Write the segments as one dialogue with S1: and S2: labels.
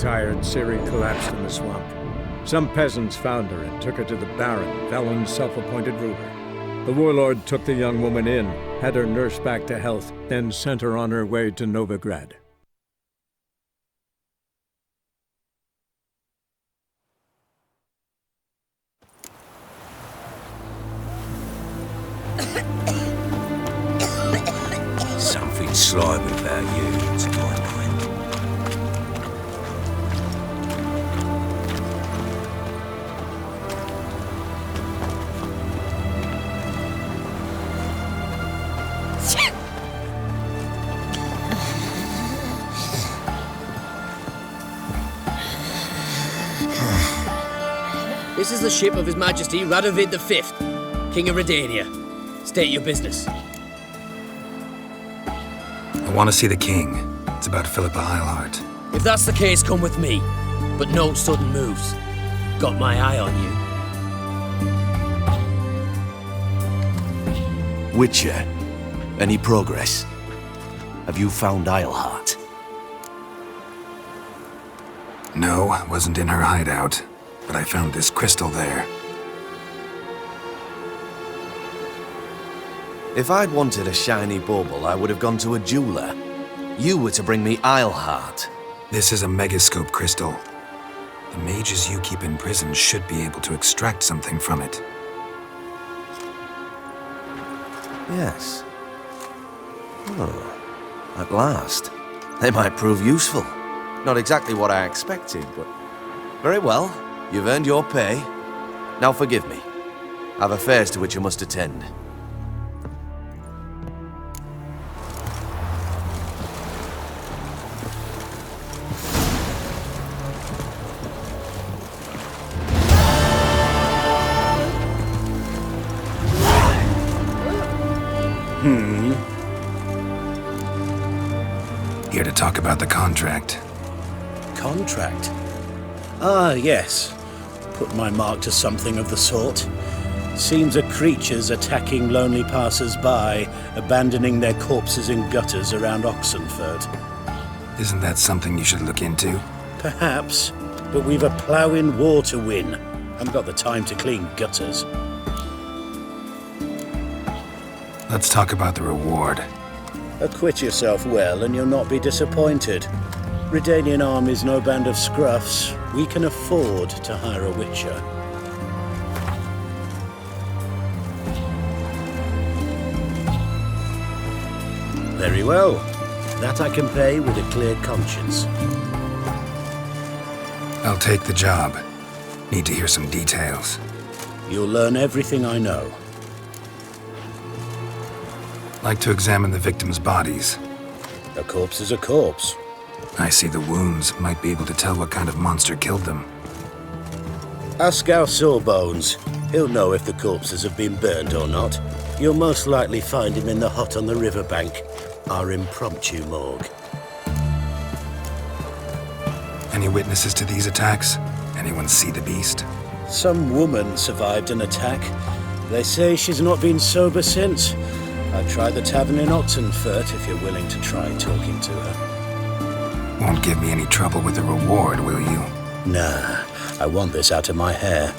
S1: tired, Ciri collapsed in the swamp. Some peasants found her and took her to the Baron, Velen's self-appointed ruler. The warlord took the young woman in, had her nursed back to health, then sent her on her way to Novigrad.
S2: Something slimy about you, to my mind.
S3: This is the ship of His Majesty Radovid V, King of Redania. State your business.
S4: I want to see the king. It's about Philippa Eilhart.
S3: If that's the case, come with me. But no sudden moves. Got my eye on you.
S5: Witcher, any progress? Have you found Eilhart?
S4: No, I wasn't in her hideout, but I found this crystal there.
S5: If I'd wanted a shiny bauble, I would have gone to a jeweler. You were to bring me Eilhart.
S4: This is a megascope crystal. The mages you keep in prison should be able to extract something from it.
S5: Yes. Oh, at last. They might prove useful. Not exactly what I expected, but... Very well. You've earned your pay. Now forgive me. I've affairs to which you must attend.
S4: Here to talk about the contract.
S6: Contract? Ah, yes. Put my mark to something of the sort. Seems a creature's attacking lonely passers-by, abandoning their corpses in gutters around Oxenford.
S4: Isn't that something you should look into?
S6: Perhaps, but we've a ploughing war to win. Haven't got the time to clean gutters.
S4: Let's talk about the reward.
S6: Acquit yourself well and you'll not be disappointed. Redanian army's no band of scruffs. We can afford to hire a witcher. Very well. That I can pay with a clear conscience.
S4: I'll take the job. Need to hear some details.
S6: You'll learn everything I know.
S4: Like to examine the victims' bodies.
S6: A corpse is a corpse.
S4: I see the wounds. Might be able to tell what kind of monster killed them.
S6: Ask our Sawbones. He'll know if the corpses have been burned or not. You'll most likely find him in the hut on the riverbank, our impromptu morgue.
S4: Any witnesses to these attacks? Anyone see the beast?
S6: Some woman survived an attack. They say she's not been sober since. I'd try the tavern in Oxenford if you're willing to try talking to her.
S4: Won't give me any trouble with the reward, will you?
S6: Nah, I want this out of my hair.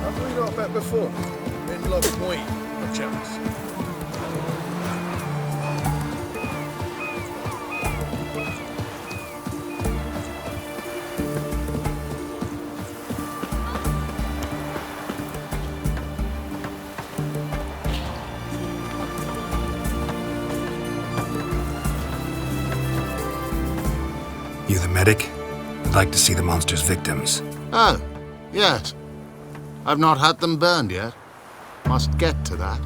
S7: Have we not met before? In Love Point, perchance.
S4: You the medic? I'd like to see the monster's victims.
S7: Oh, yes. I've not had them burned yet. Must get to that.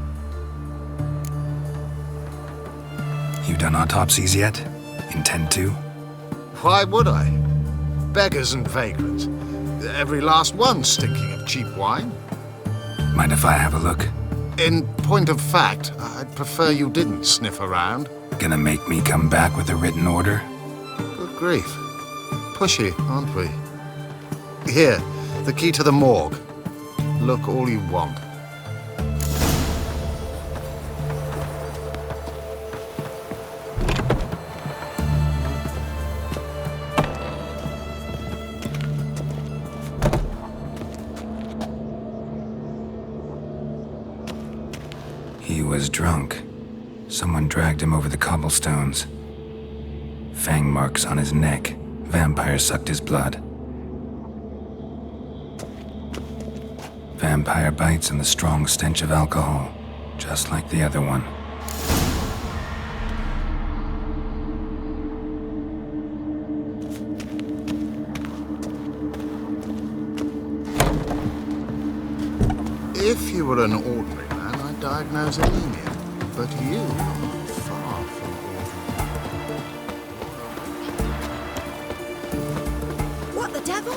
S4: You done autopsies yet? Intend to?
S7: Why would I? Beggars and vagrants. Every last one stinking of cheap wine.
S4: Mind if I have a look?
S7: In point of fact, I'd prefer you didn't sniff around.
S4: Gonna make me come back with a written order?
S7: Good grief. Pushy, aren't we? Here, the key to the morgue. Look all you want.
S4: He was drunk. Someone dragged him over the cobblestones. Fang marks on his neck. Vampire sucked his blood. Vampire bites and the strong stench of alcohol, just like the other one.
S7: If you were an ordinary man, I'd diagnose anemia. But you are far from ordinary.
S8: What the devil?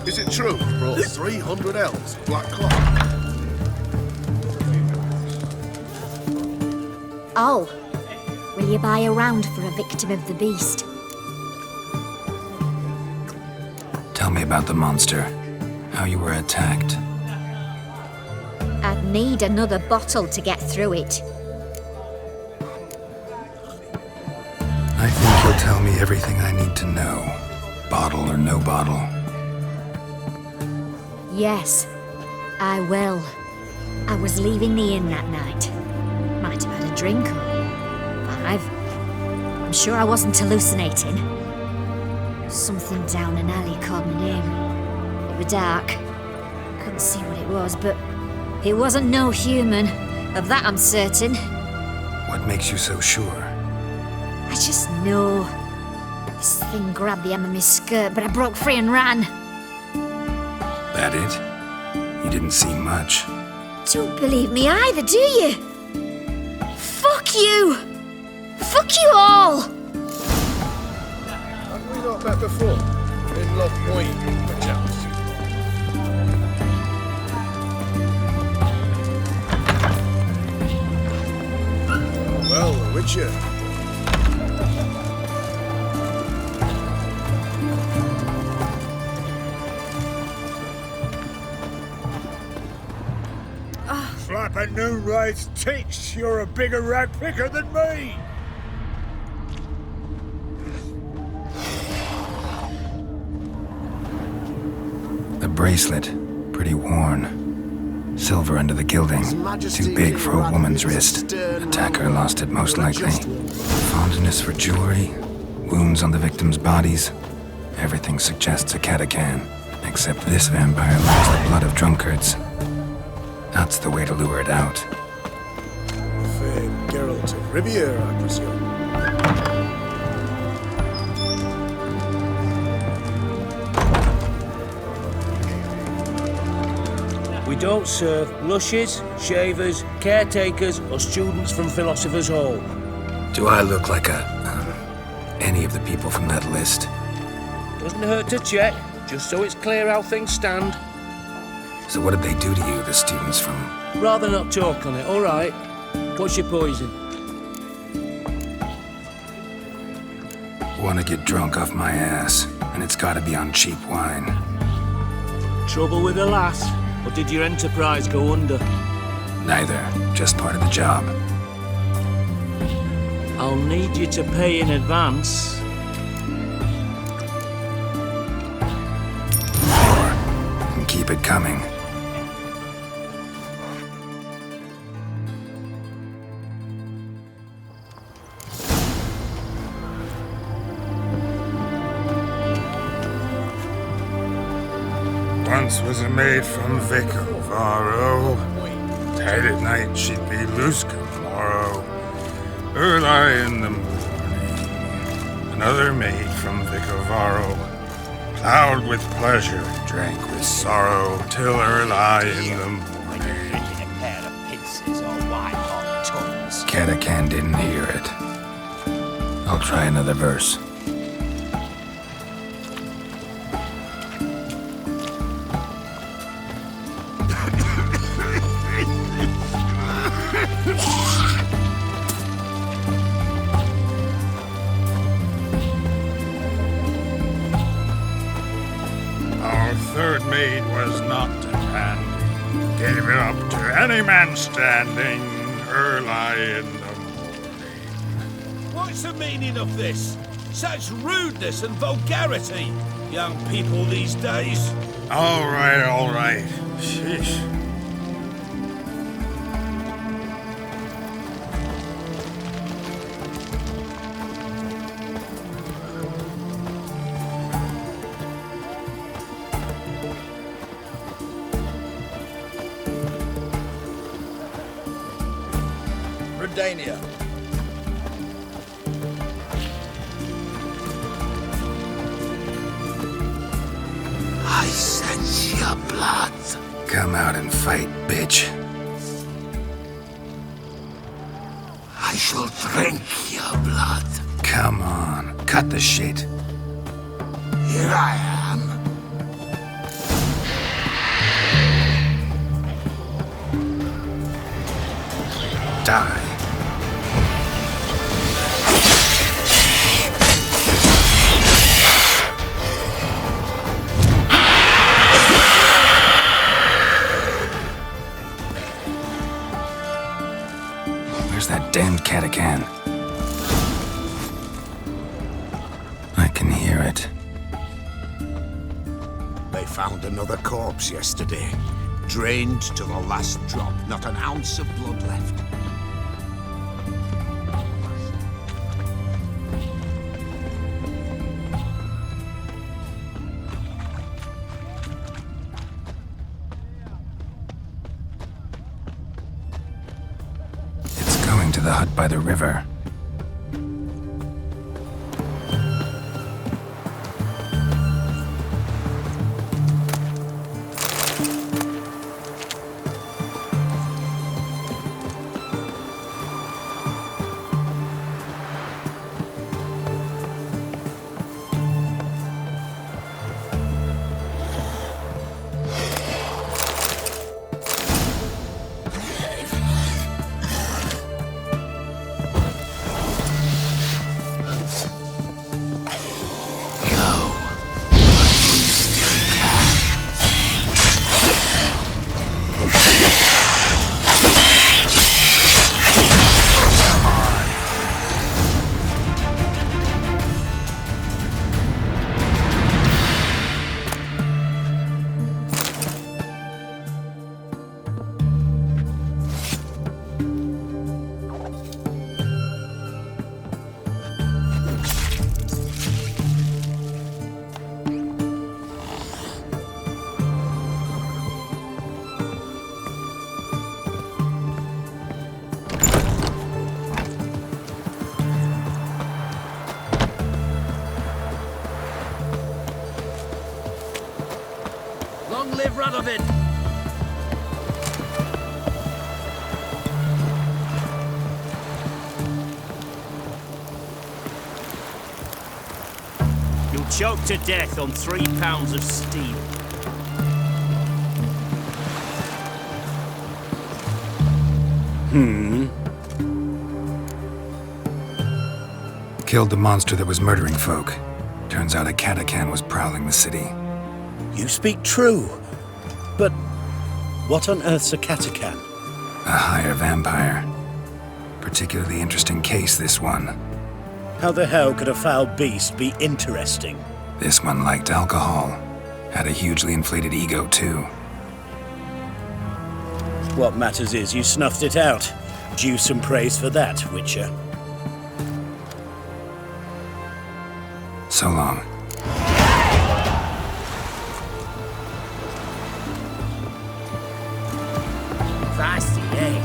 S9: Is it true? Brought 300 elves, black cloth.
S8: Oh. Will you buy a round for a victim of the beast?
S4: Tell me about the monster. How you were attacked.
S8: I'd need another bottle to get through it.
S4: I think you'll tell me everything I need to know. Bottle or no bottle.
S8: Yes, I will. I was leaving the inn that night. Might have had a drink or 5. I'm sure I wasn't hallucinating. Something down an alley called my name. It was dark. Couldn't see what it was, but it wasn't no human. Of that I'm certain.
S4: What makes you so sure?
S8: I just know. This thing grabbed the hem of my skirt, but I broke free and ran.
S4: That it? You didn't see much.
S8: Don't believe me either, do you? Fuck you! Fuck you all!
S9: Have we not met before? In Loch Moyne, perchance. Well, the Witcher.
S10: Flapping Noonride's tits, you're a bigger rag picker than me!
S4: The bracelet, pretty worn. Silver under the gilding, too big for a woman's wrist. Attacker lost it most likely. Fondness for jewelry, wounds on the victim's bodies. Everything suggests a catacan, except this vampire loves the blood of drunkards. That's the way to lure it out.
S9: Fair Geralt of Riviera, I presume.
S11: We don't serve lushes, shavers, caretakers, or students from Philosopher's Hall.
S4: Do I look like any of the people from that list?
S11: Doesn't hurt to check, just so it's clear how things stand.
S4: So what did they do to you, the students from...
S11: Rather not talk on it, all right? What's your poison?
S4: Want to get drunk off my ass, and it's gotta be on cheap wine.
S11: Trouble with the lass? Or did your enterprise go under?
S4: Neither, just part of the job.
S11: I'll need you to pay in advance.
S4: Or, and keep it coming.
S10: Once was a maid from Vic of Varro. Tight at night she'd be loose come morrow. Early in the morning, another maid from Vic of Varro. Plowed with pleasure, drank with sorrow, till early in the morning.
S4: Catacan didn't hear it. I'll try another verse.
S10: Our third maid was not handy. Gave it up to any man standing early in the morning.
S11: What's the meaning of this? Such rudeness and vulgarity, young people these days.
S10: All right. Sheesh.
S11: Redania.
S2: I sense your blood.
S4: Come out and fight, bitch.
S2: I shall drink your blood.
S4: Come on, cut the shit.
S2: Here I am.
S4: Die. Where's that damned Catacan? I can hear it.
S7: They found another corpse yesterday. Drained to the last drop. Not an ounce of blood left.
S4: It's going to the hut by the river.
S3: Long live Radovid!
S11: You'll choke to death on 3 pounds of steel.
S4: Killed the monster that was murdering folk. Turns out a Catacan was prowling the city.
S6: You speak true. But what on earth's a Catacan?
S4: A higher vampire. Particularly interesting case, this one.
S6: How the hell could a foul beast be interesting?
S4: This one liked alcohol. Had a hugely inflated ego, too.
S6: What matters is you snuffed it out. Due some praise for that, Witcher.
S4: So long.
S3: Feisty, eh?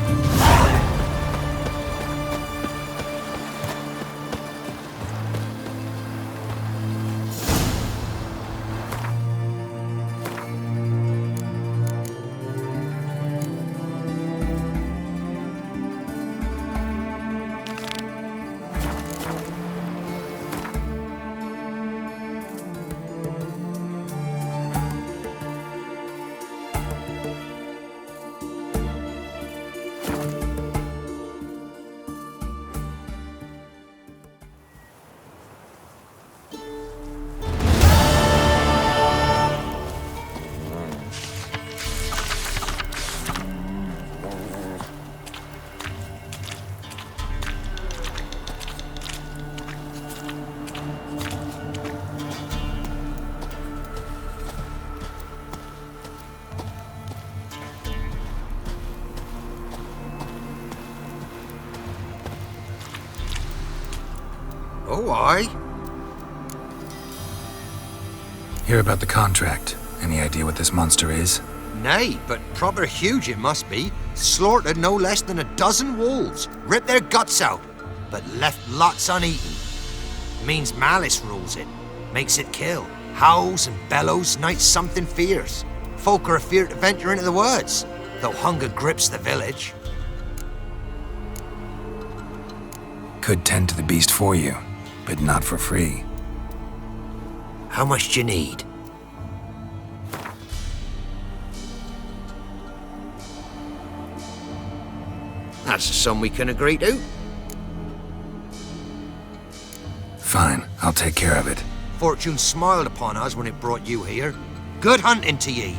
S12: Oh, aye.
S4: Hear about the contract? Any idea what this monster is?
S12: Nay, but proper huge it must be. Slaughtered no less than 12 wolves, ripped their guts out, but left lots uneaten. Means malice rules it, makes it kill. Howls and bellows, nights something fierce. Folk are afeard to venture into the woods, though hunger grips the village.
S4: Could tend to the beast for you, but not for free.
S12: How much do you need? That's a sum we can agree to.
S4: Fine, I'll take care of it.
S12: Fortune smiled upon us when it brought you here. Good hunting to ye.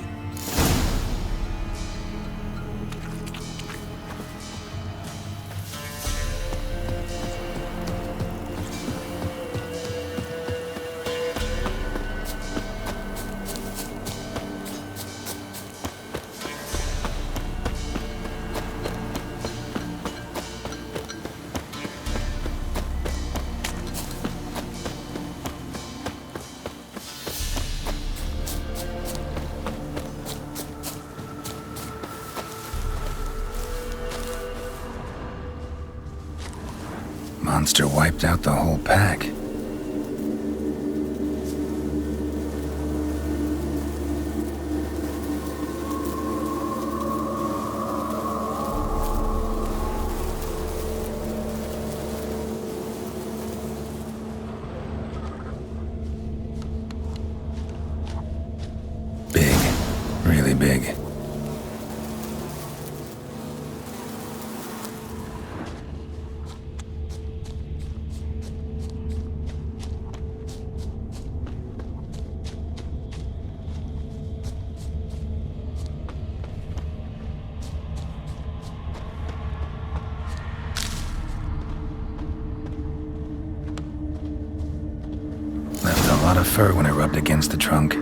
S4: Monster wiped out the whole pack. Big. Really big. Left a lot of fur when I rubbed against the trunk.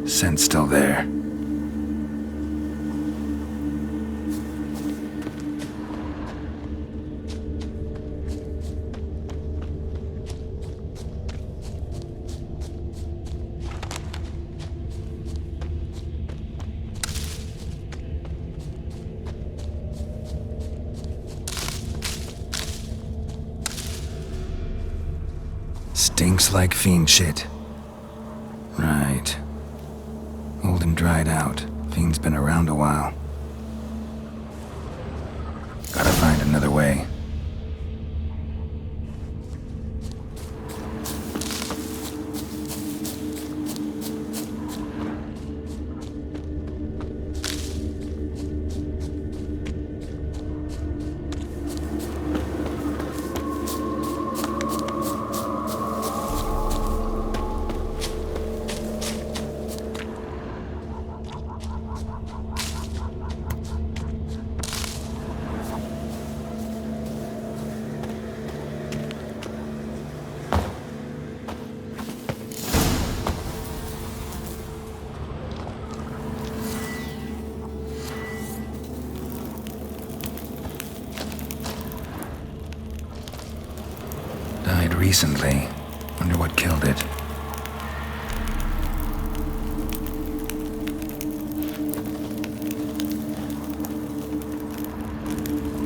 S4: Scent's still there. Stinks like fiend shit. Right. Old and dried out. Fiend's been around a while. Gotta find another way. Died recently. Wonder what killed it.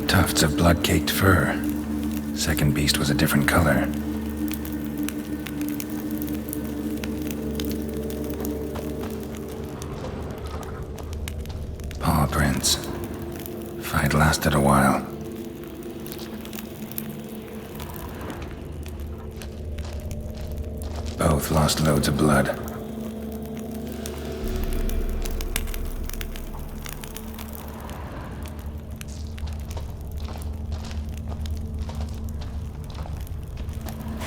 S4: Tufts of blood-caked fur. Second beast was a different color. Paw prints. Fight lasted a while. Both lost loads of blood.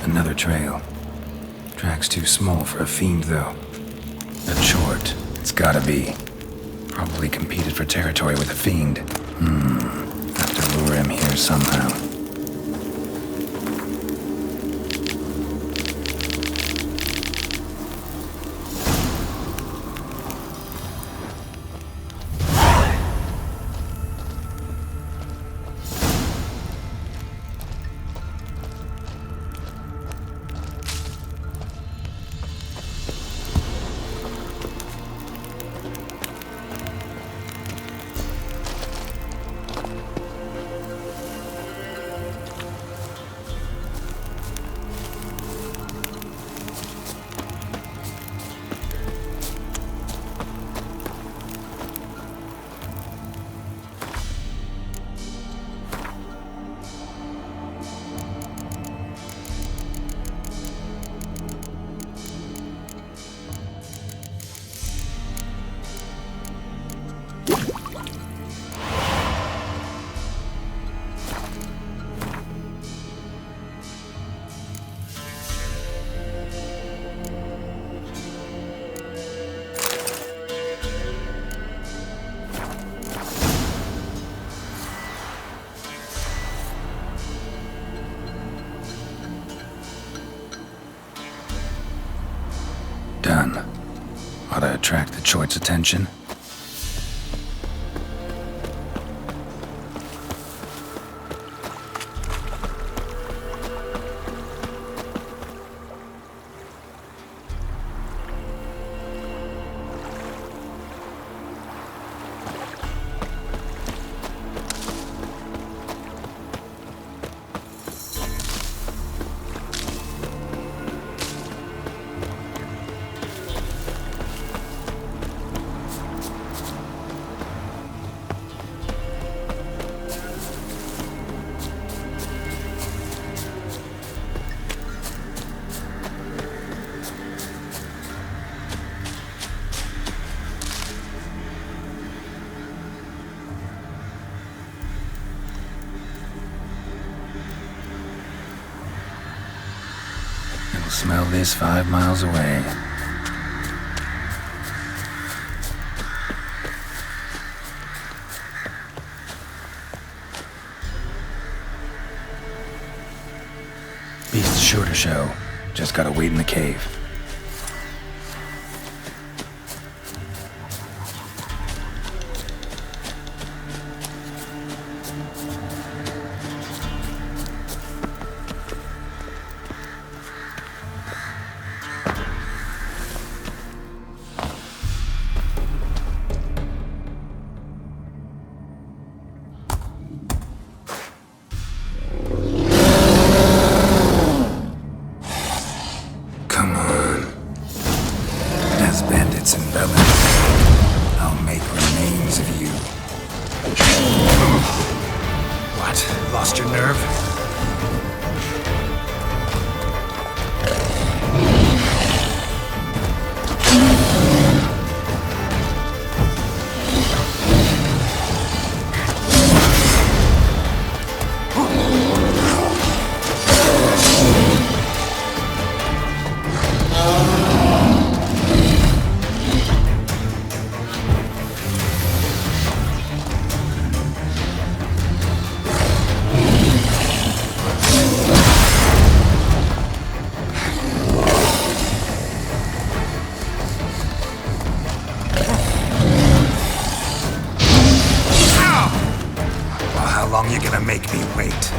S4: Another trail. Track's too small for a fiend, though. But short. It's gotta be. Probably competed for territory with a fiend. Have to lure him here somehow. Ought to attract the choit's attention. You'll smell this 5 miles away. Beast's sure to show. Just gotta wait in the cave. Come on. As bandits in Belen, I'll make remains of you. What? Lost your nerve? How long you gonna make me wait?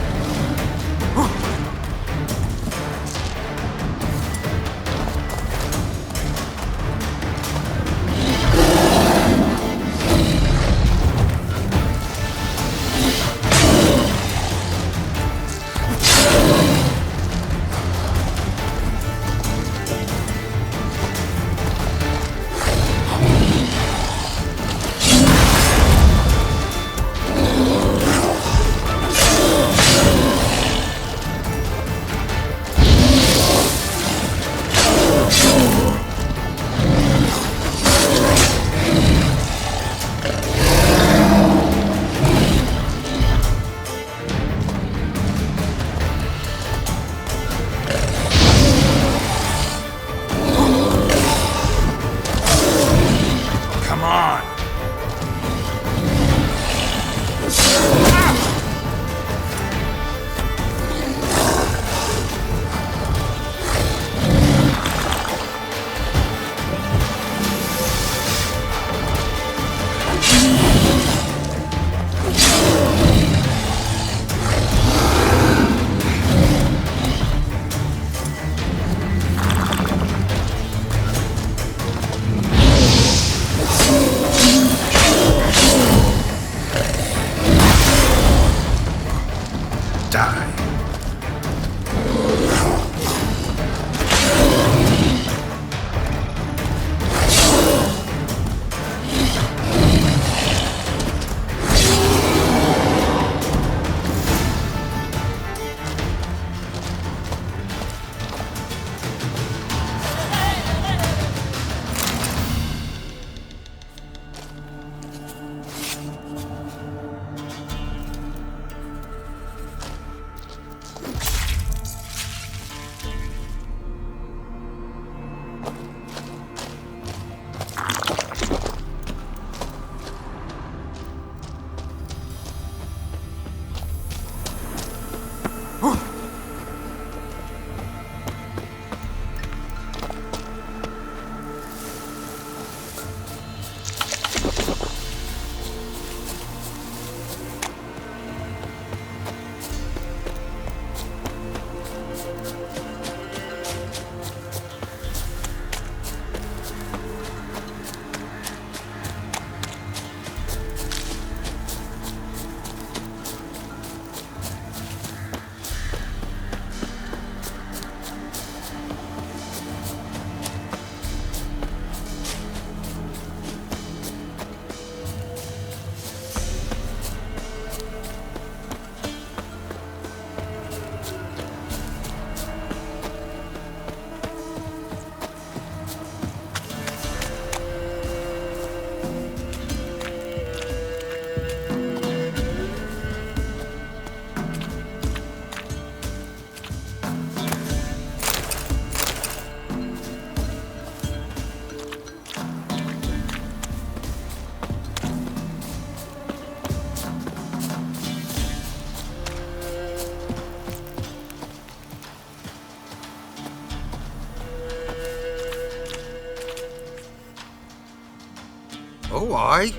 S12: Oh, aye.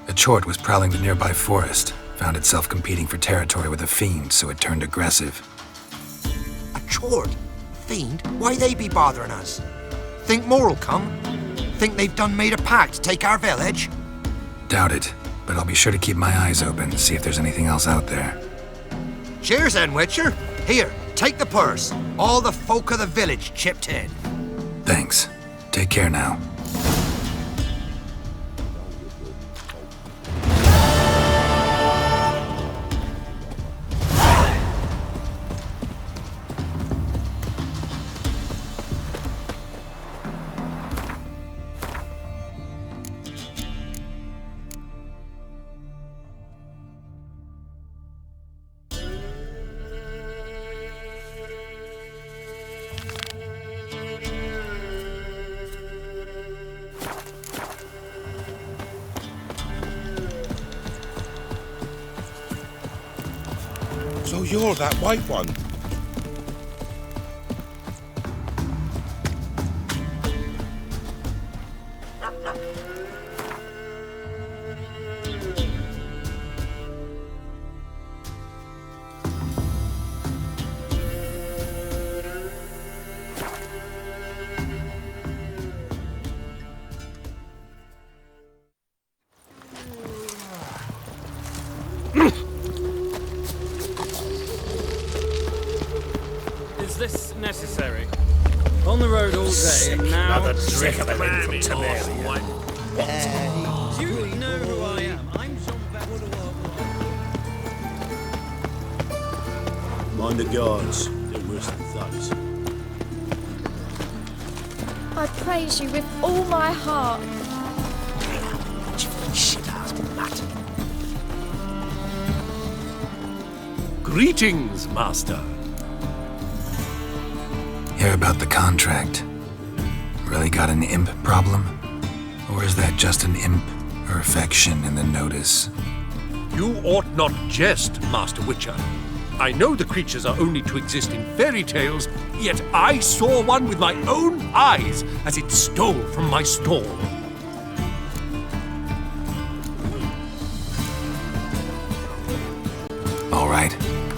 S4: A chort was prowling the nearby forest, found itself competing for territory with a fiend, so it turned aggressive.
S12: A chord? Fiend? Why they be bothering us? Think more'll come? Think they've done made a pact to take our village?
S4: Doubt it, but I'll be sure to keep my eyes open to see if there's anything else out there.
S12: Cheers then, Witcher. Here, take the purse. All the folk of the village chipped in.
S4: Thanks. Take care now.
S9: So you're that white one?
S13: Is this necessary? On the road all day, and now...
S6: Another trick of a little Tiberius.
S13: Do you know who I am? I'm
S6: Mind the guards. They're worse than thugs.
S14: I praise you with all my heart.
S15: Greetings, Master.
S4: Hear about the contract? Really got an imp problem? Or is that just an imp or affection in the notice?
S15: You ought not jest, Master Witcher. I know the creatures are only to exist in fairy tales, yet I saw one with my own eyes as it stole from my stall.
S4: All right,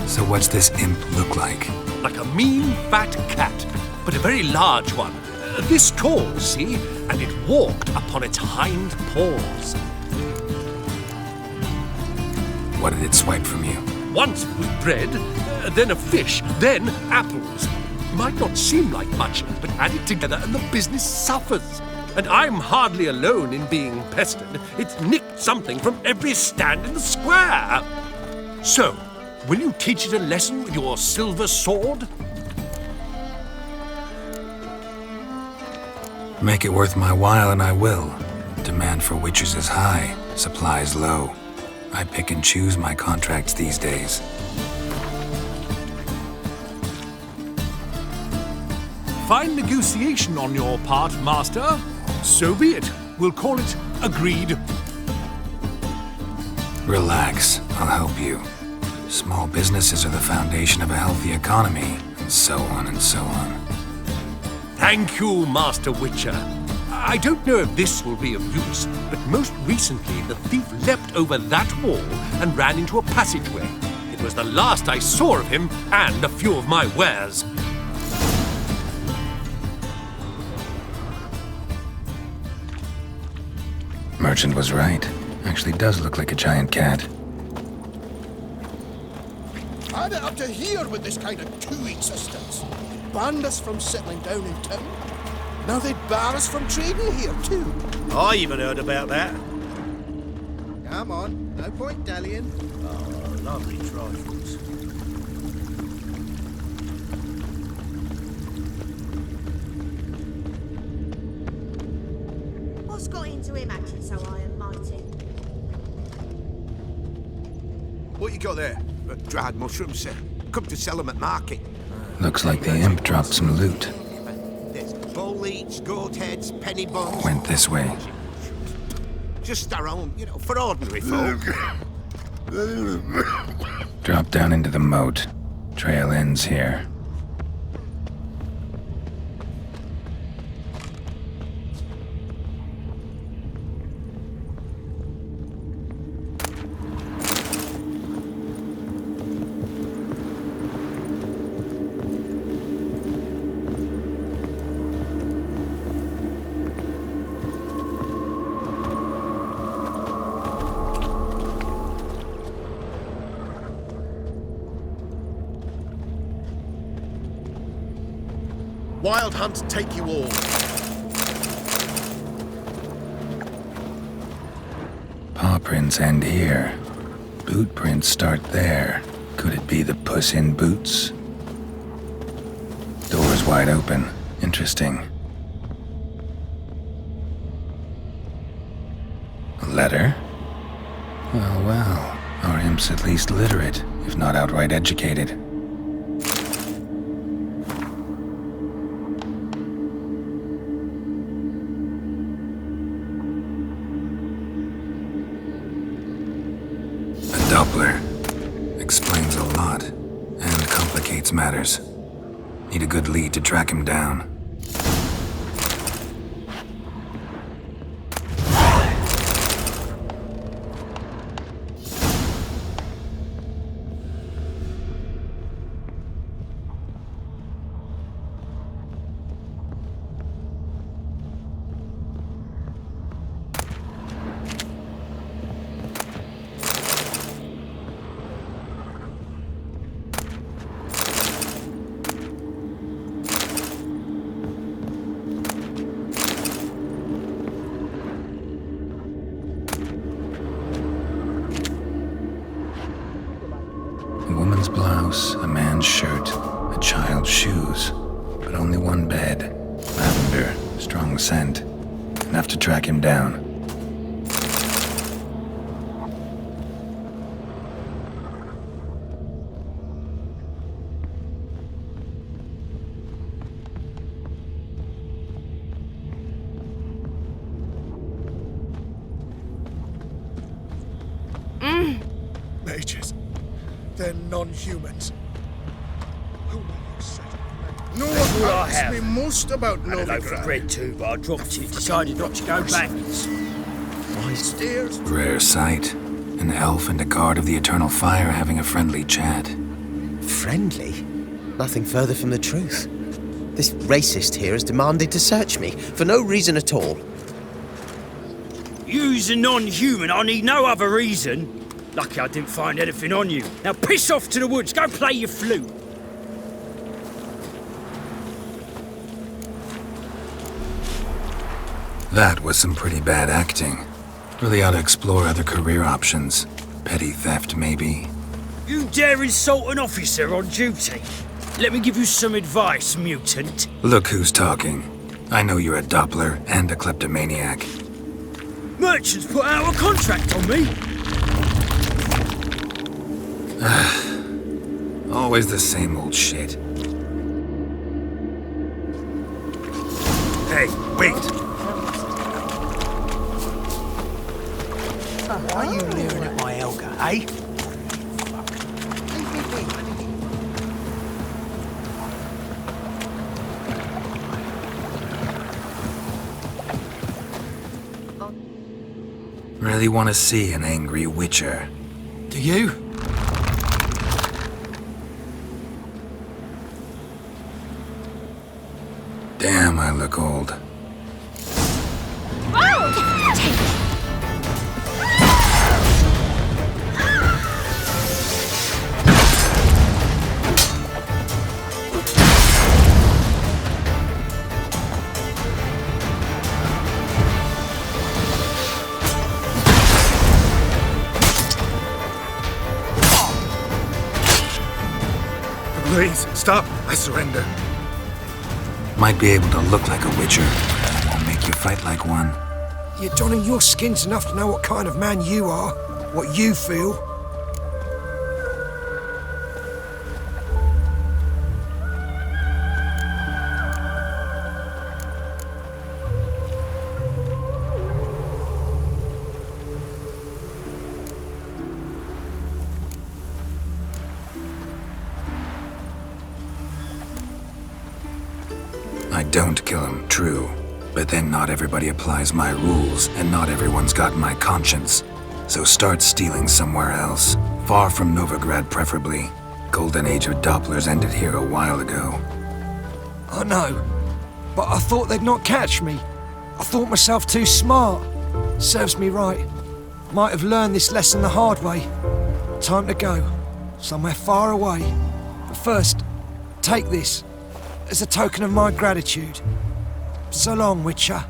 S4: so what's this imp look like?
S15: Like a mean, fat cat, but a very large one. This tall, see? And it walked upon its hind paws.
S4: What did it swipe from you?
S15: Once it was bread, then a fish, then apples. Might not seem like much, but add it together and the business suffers. And I'm hardly alone in being pestered. It's nicked something from every stand in the square. So, will you teach it a lesson with your silver sword?
S4: Make it worth my while and I will. Demand for witches is high, supplies low. I pick and choose my contracts these days.
S15: Fine negotiation on your part, Master. So be it. We'll call it agreed.
S4: Relax, I'll help you. Small businesses are the foundation of a healthy economy, and so on and so on.
S15: Thank you, Master Witcher. I don't know if this will be of use, but most recently the thief leapt over that wall and ran into a passageway. It was the last I saw of him and a few of my wares.
S4: Merchant was right. Actually does look like a giant cat.
S9: Had it up to here with this kind of coexistence. Banned us from settling down in town. Now they'd bar us from trading here too.
S6: I even heard about that.
S9: Come on, no point dallying.
S6: Oh, lovely trifles.
S16: What's got into him acting so high and mighty?
S12: What you got there? Dried mushrooms, sir. Come to sell them at market.
S4: Looks like the imp dropped some loot.
S12: There's bull eats, goat heads, penny buns.
S4: Went this way.
S12: Just our own, for ordinary folk.
S4: Drop down into the moat. Trail ends here.
S9: wild hunt take you all.
S4: Paw prints end here. Boot prints start there. Could it be the Puss in Boots? Doors wide open. Interesting. A letter? Well, well. Our imp's at least literate, if not outright educated. A Doppler. Explains a lot, and complicates matters. Need a good lead to track him down. A woman's blouse, a man's shirt, a child's shoes, but only one bed. Lavender, strong scent. Enough to track him down.
S9: Mages. They're non-humans. Who are you, Satan? No
S3: That's
S9: one
S3: all I
S9: asks
S3: have.
S9: me most about
S3: I had a loaf of
S9: Novigrad.
S3: bread too, but I dropped it. Decided not to go backwards.
S9: Why stairs?
S4: Rare sight. An elf and a guard of the Eternal Fire having a friendly chat.
S17: Friendly? Nothing further from the truth. This racist here has demanded to search me, for no reason at all.
S3: You's a non-human, I need no other reason. Lucky I didn't find anything on you. Now piss off to the woods, go play your flute.
S4: That was some pretty bad acting. Really ought to explore other career options. Petty theft, maybe.
S3: You dare insult an officer on duty? Let me give you some advice, mutant.
S4: Look who's talking. I know you're a Doppler and a kleptomaniac.
S3: Merchants put out a contract on me.
S4: Always the same old shit.
S15: Hey, wait!
S12: Why are you leering at my Elga, eh?
S4: Really want to see an angry witcher.
S12: Do you?
S4: Damn, I look old.
S15: Please, stop! I surrender.
S4: Might be able to look like a witcher, but that won't make you fight like one.
S18: You're donning your skins enough to know what kind of man you are, what you feel.
S4: I don't kill him, true. But then not everybody applies my rules, and not everyone's got my conscience. So start stealing somewhere else. Far from Novigrad, preferably. Golden age of Dopplers ended here a while ago.
S18: I know, but I thought they'd not catch me. I thought myself too smart. Serves me right. Might have learned this lesson the hard way. Time to go. Somewhere far away. But first, take this. as a token of my gratitude. So long, Witcher.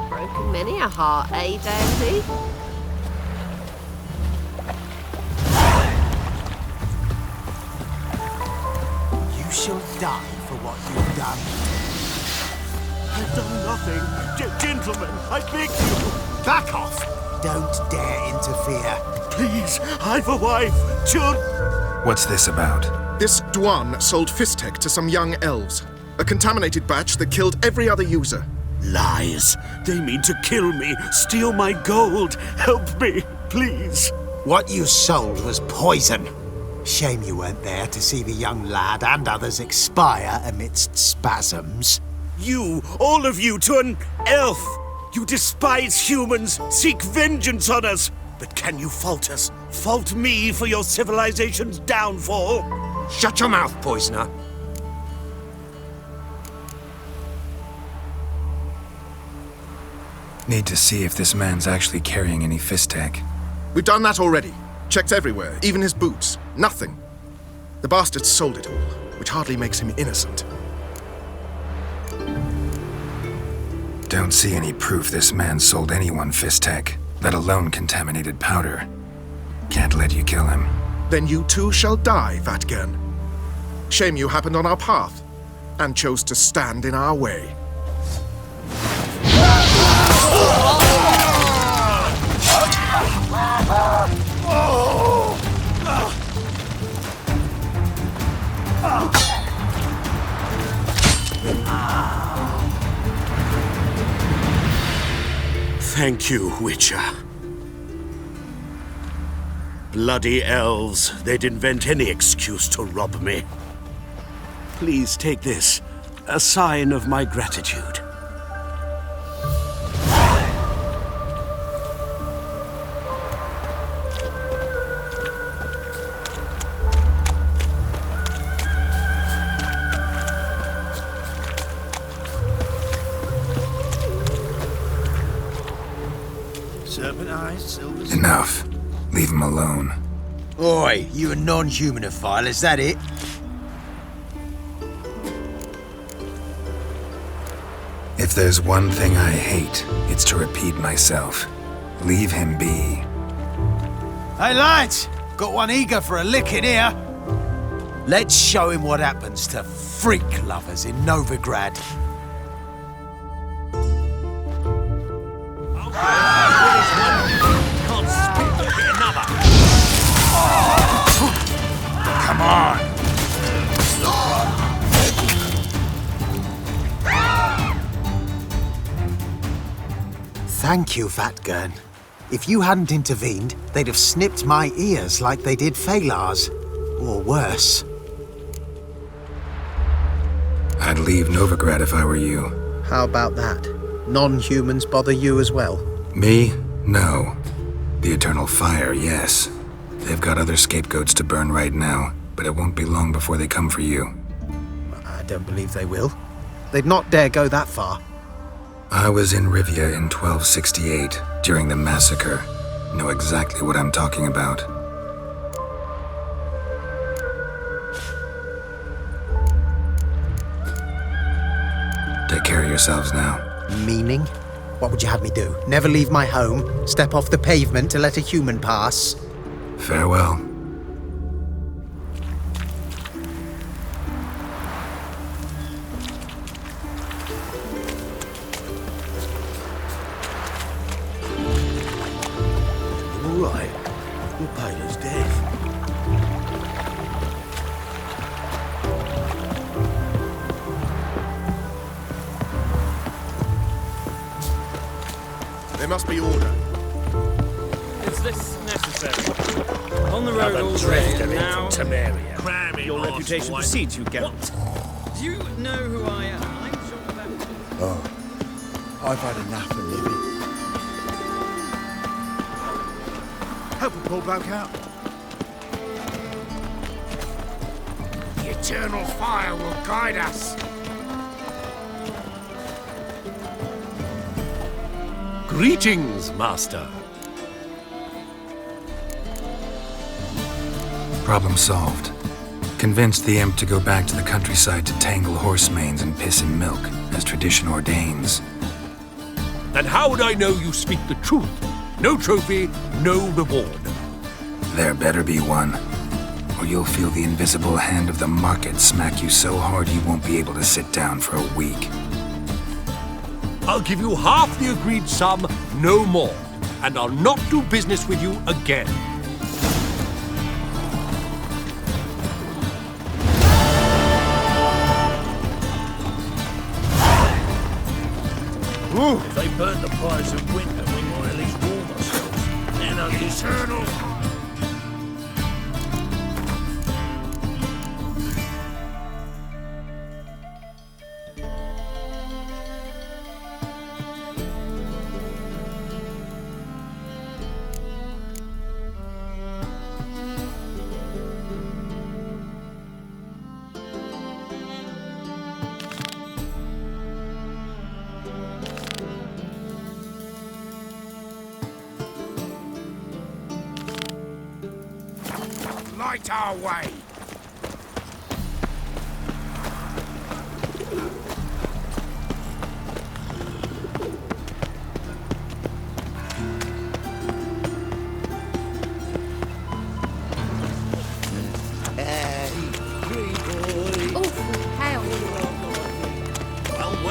S19: Broken many a heart, eh, Deity?
S20: You shall die for what you've done.
S9: I've done nothing. Gentlemen, I beg you.
S20: Back off! Don't dare interfere.
S9: Please, I've a wife, children.
S4: What's this about?
S21: This Dwan sold Fistek to some young elves. A contaminated batch that killed every other user.
S3: Lies. They mean to kill me, steal my gold. Help me, please.
S20: What you sold was poison. Shame you weren't there to see the young lad and others expire amidst spasms.
S3: You, all of you, to an elf. You despise humans, seek vengeance on us. But can you fault us? Fault me for your civilization's downfall?
S12: Shut your mouth, poisoner.
S4: Need to see if this man's actually carrying any Fistek.
S21: We've done that already. Checked everywhere, even his boots. Nothing. The bastard sold it all, which hardly makes him innocent.
S4: Don't see any proof this man sold anyone Fistek, let alone contaminated powder. Can't let you kill him.
S21: Then you too shall die, Vatgern. Shame you happened on our path, and chose to stand in our way.
S3: Thank you, Witcher. Bloody elves, they'd invent any excuse to rob me. Please take this, a sign of my gratitude.
S20: Serpent eyes, silver.
S4: Enough. Leave him alone.
S20: Oi, you a non-humanophile, is that it?
S4: If there's one thing I hate, it's to repeat myself. Leave him be.
S20: Hey lads, got one eager for a lick in here. Let's show him what happens to freak lovers in Novigrad.
S4: Come on!
S20: Thank you, Vatgern. If you hadn't intervened, they'd have snipped my ears like they did Phalar's. Or worse.
S4: I'd leave Novigrad if I were you.
S17: How about that? Non-humans bother you as well?
S4: Me? No. The Eternal Fire, yes. They've got other scapegoats to burn right now, but it won't be long before they come for you.
S17: I don't believe they will. They'd not dare go that far.
S4: I was in Rivia in 1268, during the massacre. Know exactly what I'm talking about. Take care of yourselves now.
S17: Meaning? What would you have me do? Never leave my home? Step off the pavement to let a human pass?
S4: Farewell.
S3: All right. We'll pay his death.
S21: There must be order.
S13: Is this necessary? On the road all day and now...
S3: Your reputation precedes you, Geralt.
S13: Do you know who I am? I'm sure that...
S7: Oh, I've had enough of living. Help a poor bloke out.
S10: The Eternal Fire will guide us.
S15: Greetings, Master.
S4: Problem solved. Convinced the imp to go back to the countryside to tangle horse manes and piss in milk, as tradition ordains.
S15: And how would I know you speak the truth? No trophy, no reward.
S4: There better be one, or you'll feel the invisible hand of the market smack you so hard you won't be able to sit down for a week.
S15: I'll give you half the agreed sum, no more. And I'll not do business with you again.
S11: If they burn the fires of winter, we might at least warm ourselves. Then on the eternal...
S10: Light our way.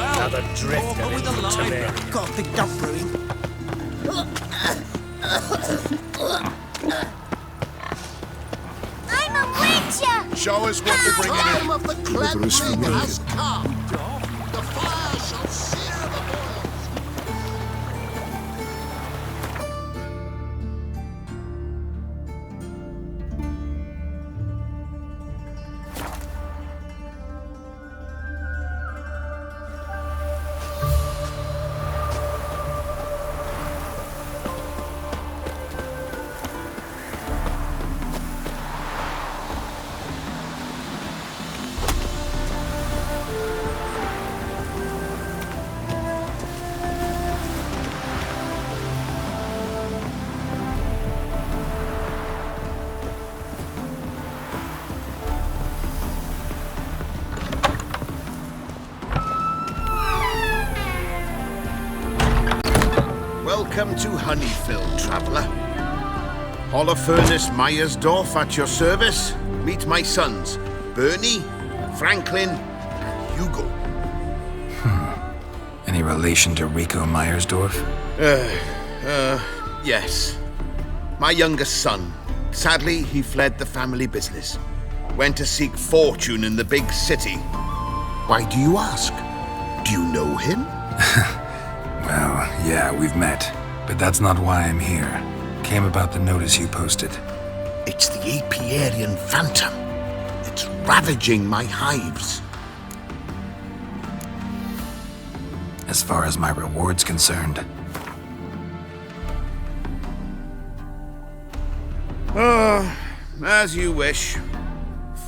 S11: Another drifter in the library.
S20: Got a big dump brewing.
S1: I'm a witcher!
S7: Show us what you're bringing in.
S9: Time of the cleansing has come. The fire shall sear the boils.
S3: Welcome to Honeyfield, traveller. Holofernes Meyersdorf at your service. Meet my sons, Bernie, Franklin, and Hugo.
S4: Any relation to Rico Meyersdorf?
S3: Yes. My youngest son. Sadly, he fled the family business. Went to seek fortune in the big city. Why do you ask? Do you know him?
S4: Well, yeah, we've met. But that's not why I'm here. Came about the notice you posted.
S3: It's the Apiarian Phantom. It's ravaging my hives.
S4: As far as my reward's concerned.
S3: As you wish.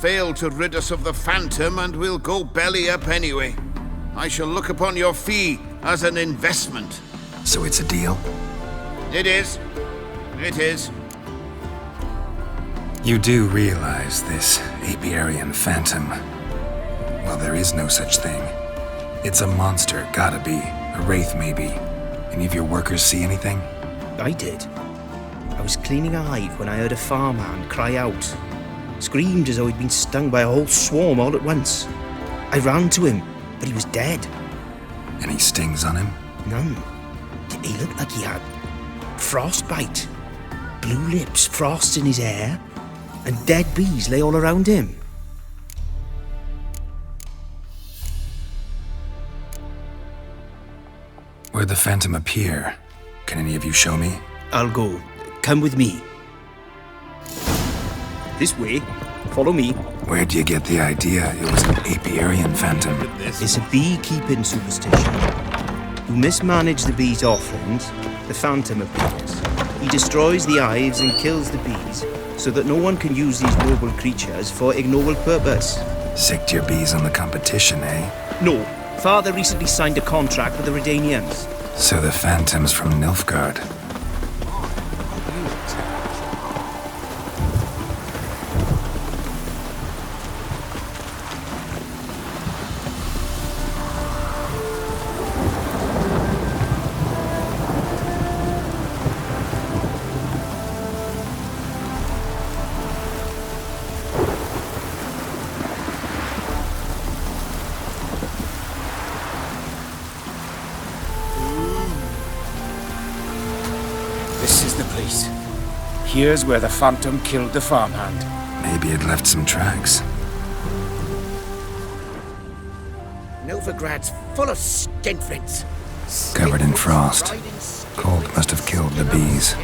S3: Fail to rid us of the Phantom and we'll go belly up anyway. I shall look upon your fee as an investment.
S4: So it's a deal?
S3: It is. It is.
S4: You do realize this Apiarian Phantom, well, there is no such thing. It's a monster, gotta be. A wraith, maybe. Any of your workers see anything?
S22: I did. I was cleaning a hive when I heard a farmhand cry out. Screamed as though he'd been stung by a whole swarm all at once. I ran to him, but he was dead.
S4: Any stings on him?
S22: None. He looked like he had frostbite. Blue lips, frost in his hair, and dead bees lay all around him.
S4: Where'd the Phantom appear? Can any of you show me?
S22: I'll go. Come with me. This way. Follow me.
S4: Where'd you get the idea it was an Apiarian Phantom?
S22: It's a beekeeping superstition. You mismanage the bees' offerings, the Phantom appears. He destroys the hives and kills the bees, so that no one can use these noble creatures for ignoble purpose.
S4: Sicked your bees on the competition, eh?
S22: No. Father recently signed a contract with the Redanians.
S4: So the Phantom's from Nilfgaard.
S20: This is the place. Here's where the Phantom killed the farmhand.
S4: Maybe it left some tracks.
S1: Novigrad's full of skinflints.
S4: Covered in frost. Cold must have killed the bees.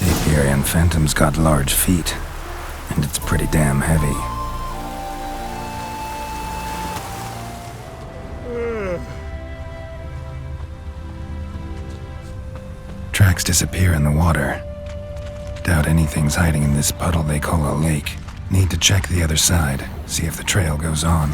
S4: Apiarian Phantom's got large feet, and it's pretty damn heavy. Tracks disappear in the water. Doubt anything's hiding in this puddle they call a lake. Need to check the other side, see if the trail goes on.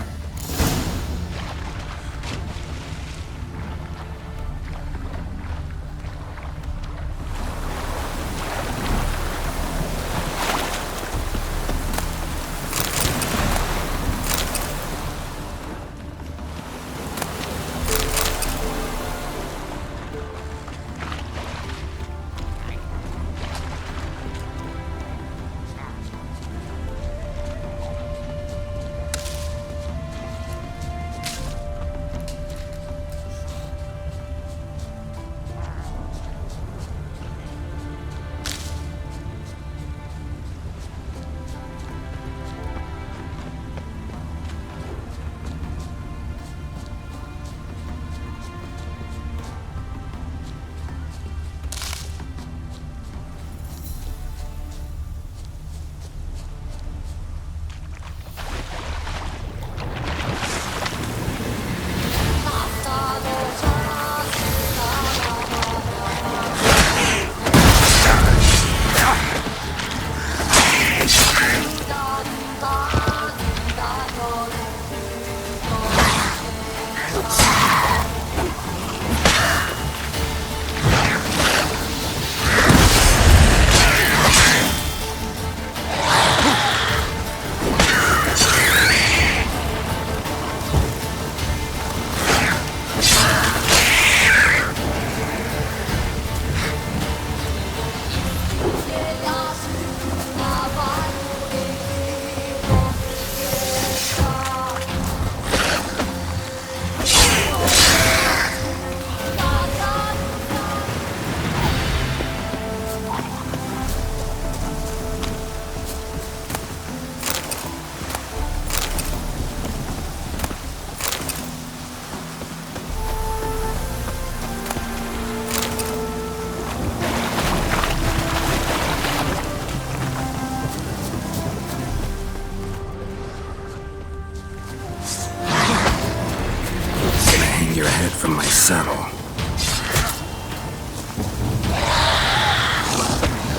S4: Your head from my saddle.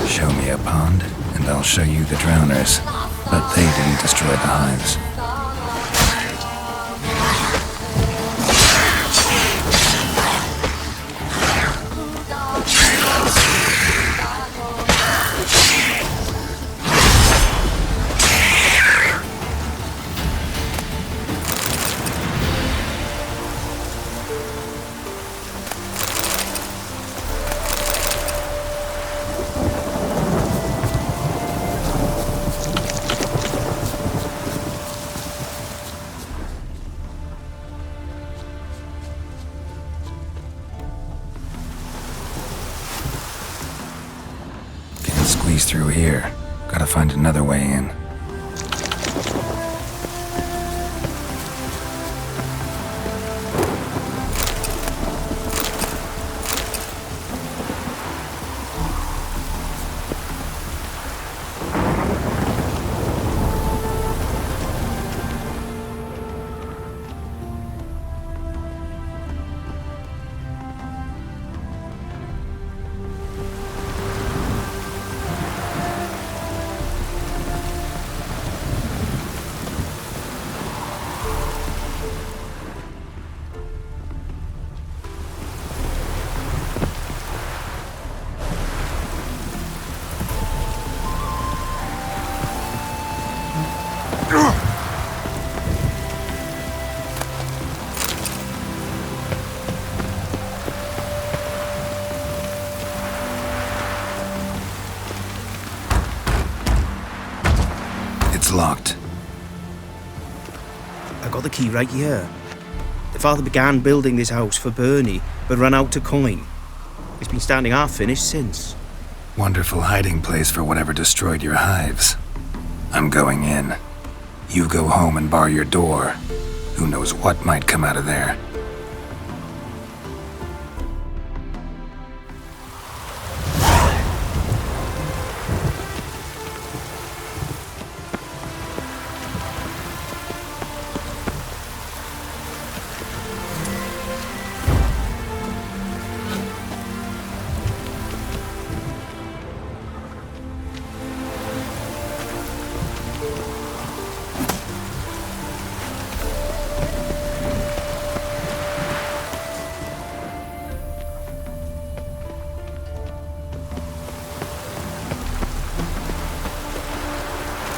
S4: Show me a pond, and I'll show you the drowners. But they didn't destroy the hives. Squeeze through here. Gotta find another way in. It's locked.
S22: I got the key right here. The The father began building this house for Bernie, but ran out of coin. It's been standing half finished since.
S4: Wonderful hiding place for whatever destroyed your hives. I'm going in. You go home and bar your door. Who knows what might come out of there.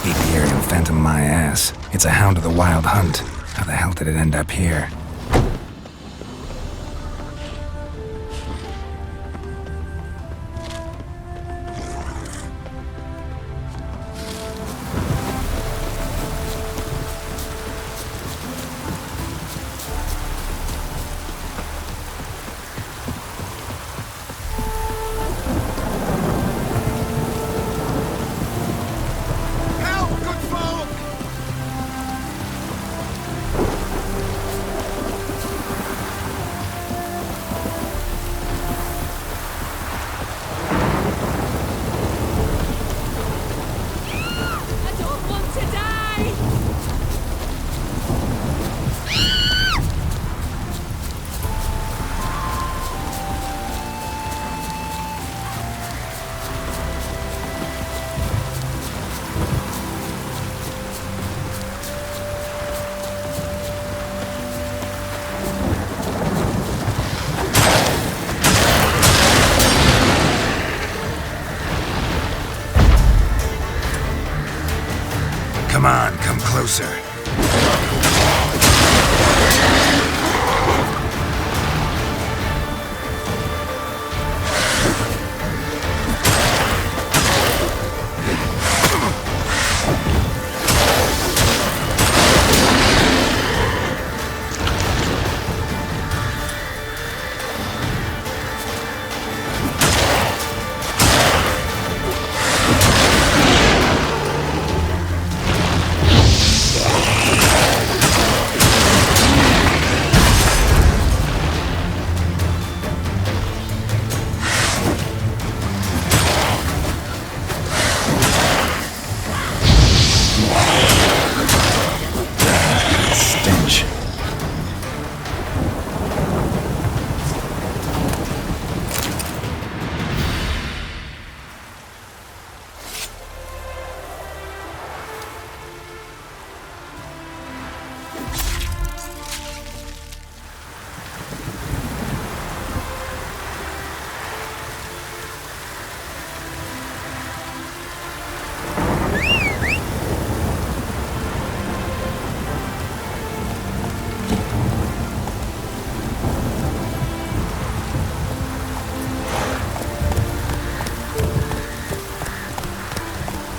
S4: Apiarian phantom my ass. It's a hound of the wild hunt. How the hell did it end up here? Come on, come closer.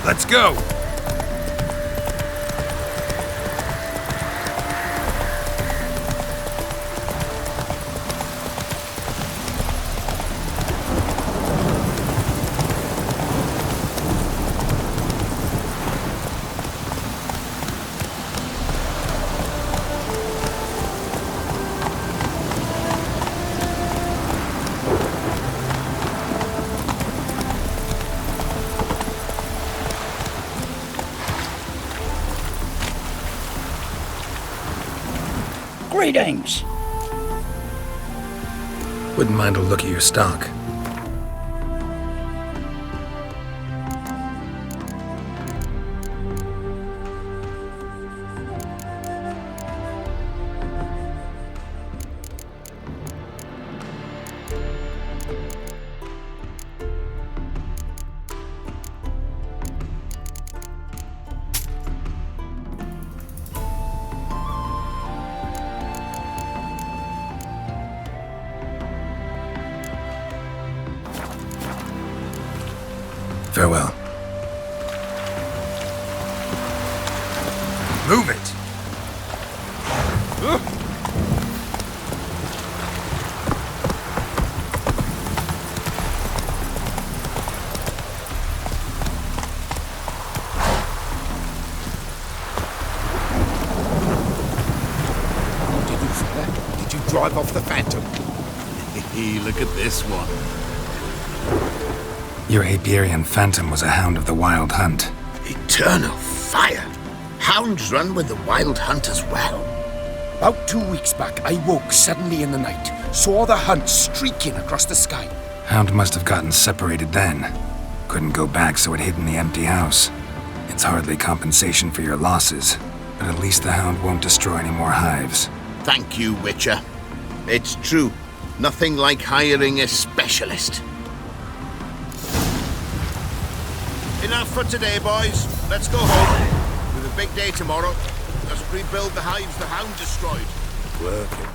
S15: Let's go!
S5: Greetings.
S4: Wouldn't mind a look at your stock. Farewell.
S15: Move it!
S9: Did you drive off the Phantom?
S7: Look at this one.
S4: Your Apiarian Phantom was a hound of the Wild Hunt.
S1: Eternal fire! Hounds run with the Wild Hunt as well.
S9: About 2 weeks back, I woke suddenly in the night, saw the hunt streaking across the sky.
S4: Hound must have gotten separated then. Couldn't go back, so it hid in the empty house. It's hardly compensation for your losses, but at least the hound won't destroy any more hives.
S1: Thank you, Witcher. It's true. Nothing like hiring a specialist. Enough for today, boys. Let's go home. We've a big day tomorrow. Let's rebuild the hives the hound destroyed.
S2: Working.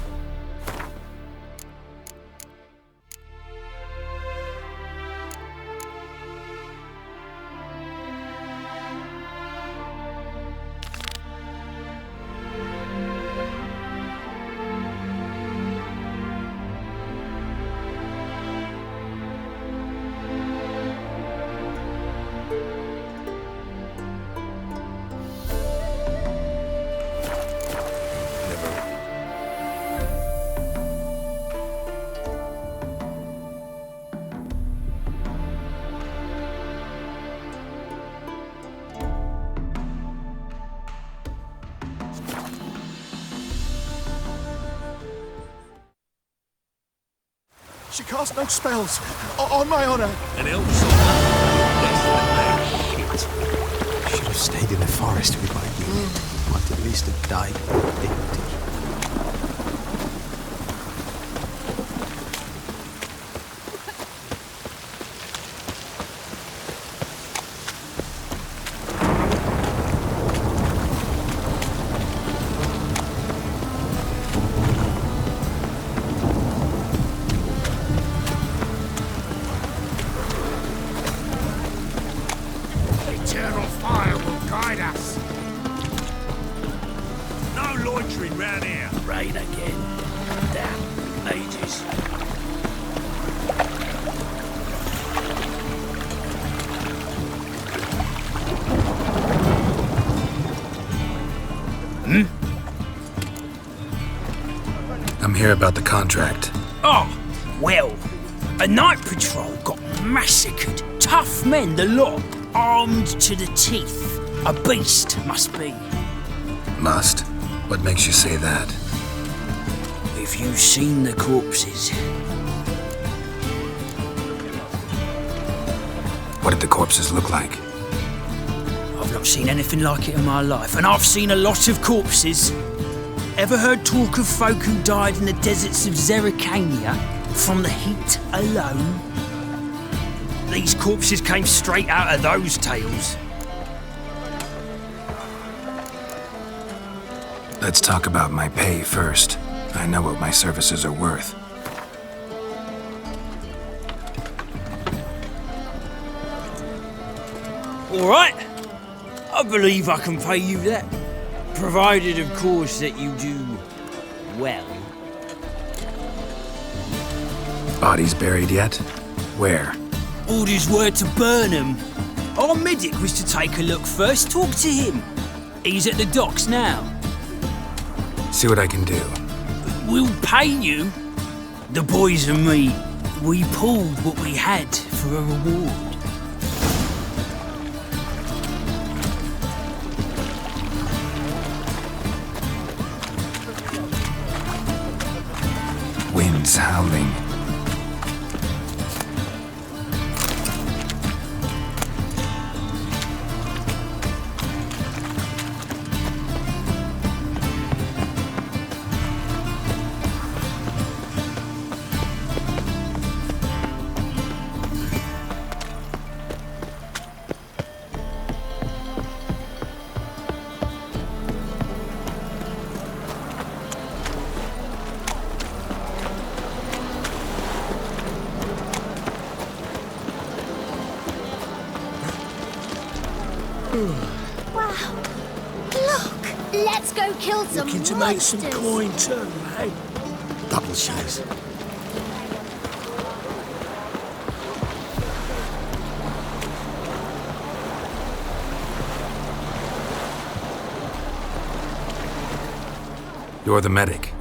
S9: She cast no spells, on my honor.
S15: An elf sword.
S17: Should have stayed in the forest with my unit. Might at least have died with dignity.
S10: Eternal fire will guide us.
S3: No loitering round here.
S11: Rain again. Damn mages.
S4: I'm here about the contract.
S11: Oh, well, a night patrol got massacred. Tough men, the lot, armed to the teeth. A beast, must be.
S4: Must? What makes you say that?
S11: If you've seen the corpses.
S4: What did the corpses look like?
S11: I've not seen anything like it in my life, and I've seen a lot of corpses. Ever heard talk of folk who died in the deserts of Zerrikania from the heat alone? These corpses came straight out of those tales.
S4: Let's talk about my pay first. I know what my services are worth.
S11: All right. I believe I can pay you that. Provided, of course, that you do well.
S4: Bodies buried yet? Where?
S11: Orders were to burn them. Our medic was to take a look first. Talk to him. He's at the docks now.
S4: See what I can do.
S11: We'll pay you. The boys and me, we pulled what we had for a reward.
S4: Winds howling.
S14: Wow. Look! Let's go kill some
S3: Looking to make some
S14: monsters.
S3: coin too, eh?
S9: Double chase.
S4: You're the medic.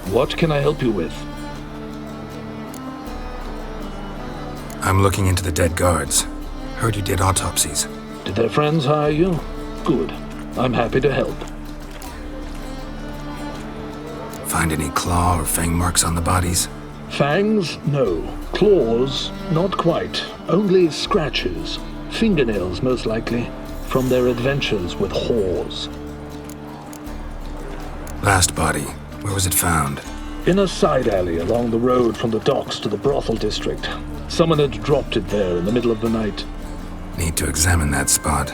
S5: What can I help you with?
S4: I'm looking into the dead guards. Heard you did autopsies.
S5: Did their friends hire you? Good. I'm happy to help.
S4: Find any claw or fang marks on the bodies?
S5: Fangs? No. Claws? Not quite. Only scratches. Fingernails, most likely, from their adventures with whores.
S4: Last body. Where was it found?
S5: In a side alley along the road from the docks to the brothel district. Someone had dropped it there in the middle of the night.
S4: Need to examine that spot.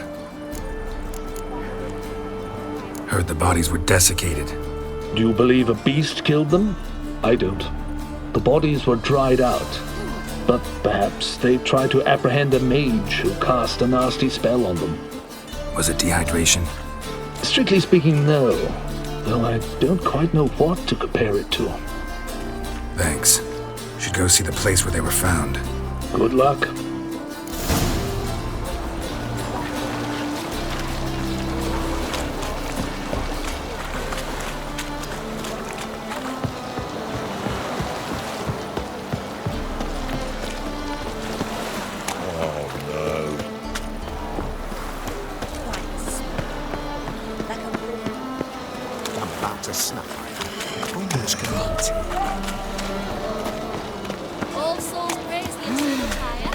S4: Heard the bodies were desiccated.
S5: Do you believe a beast killed them? I don't. The bodies were dried out. But perhaps they tried to apprehend a mage who cast a nasty spell on them.
S4: Was it dehydration?
S5: Strictly speaking, no. Though I don't quite know what to compare it to.
S4: Thanks. Should go see the place where they were found.
S5: Good luck.
S14: All souls praise the eternal fire.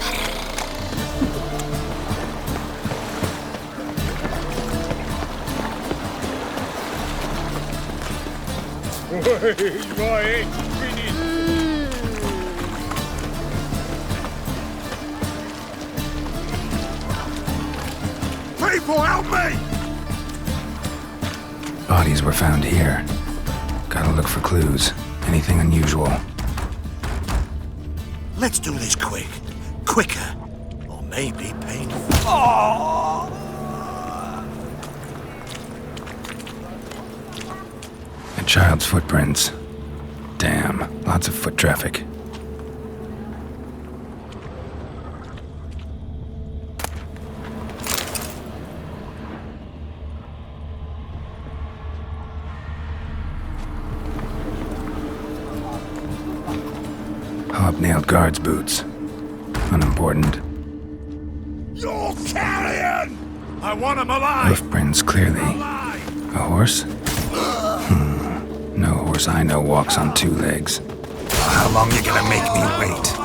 S1: People, help me!
S4: Bodies were found here. Gotta look for clues. Anything unusual.
S3: Let's do this quick. Quicker. Or maybe painful.
S4: A child's footprints. Damn, lots of foot traffic. Hobnailed guards' boots. Unimportant.
S1: You're carrion! I want him alive!
S4: Hoofprints, clearly. A horse? No horse I know walks on two legs. How long you gonna make me wait?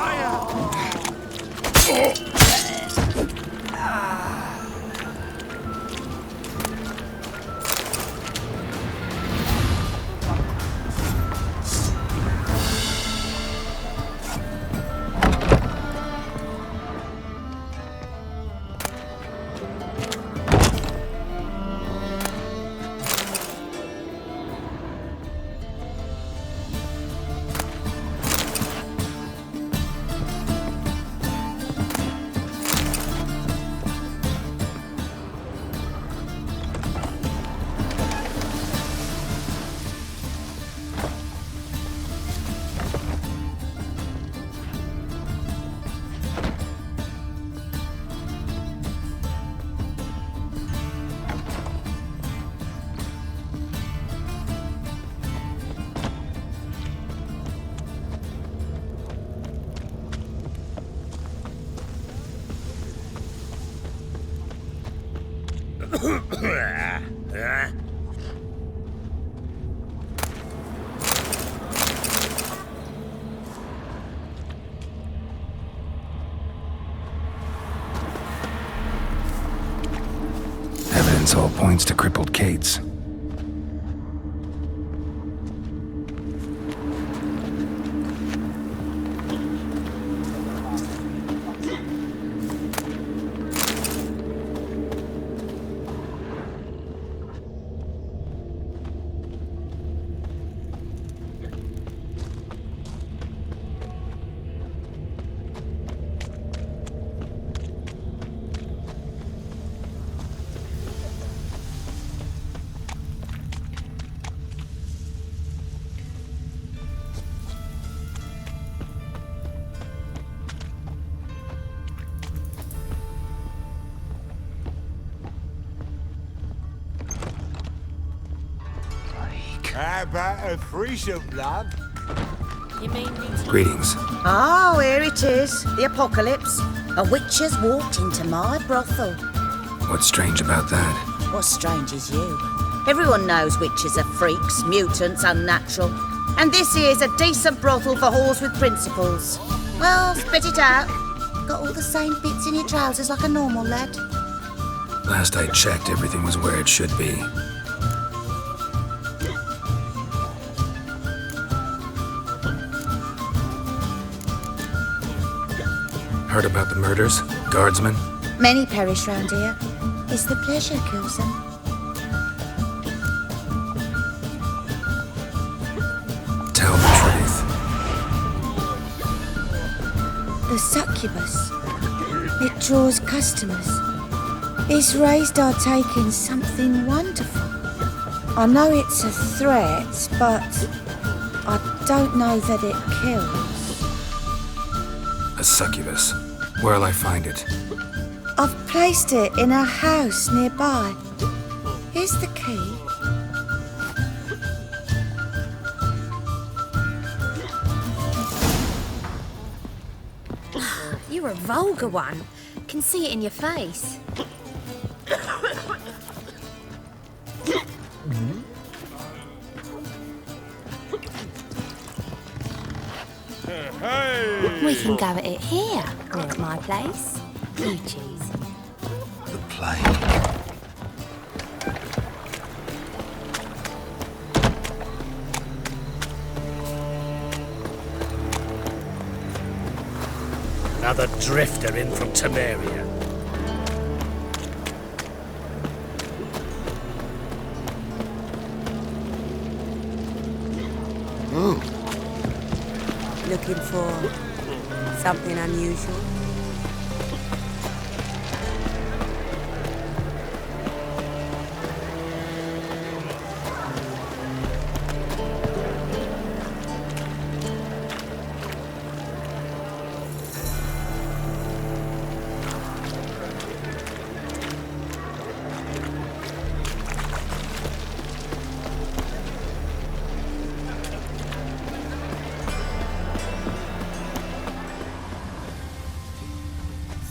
S4: Evidence all points to crippled Kate's.
S6: How about a threesome, love?
S14: You mean
S4: Greetings.
S16: Oh, here it is. The apocalypse. A witch has walked into my brothel.
S4: What's strange about that?
S16: What's strange is you. Everyone knows witches are freaks, mutants, unnatural. And this here's a decent brothel for whores with principles. Well, spit it out. Got all the same bits in your trousers like a normal lad.
S4: Last I checked, everything was where it should be. Heard about the murders? Guardsmen?
S16: Many perish round here. It's the pleasure kills them.
S4: Tell the truth.
S16: The succubus. It draws customers. Its raised are taking something wonderful. I know it's a threat, but I don't know that it kills.
S4: A succubus. Where'll I find it?
S16: I've placed it in a house nearby. Here's the key.
S14: You're a vulgar one. Can see it in your face. We can go at it here, or at my place. You choose.
S4: The plague.
S3: Another drifter in from Temeria.
S8: Looking for something unusual?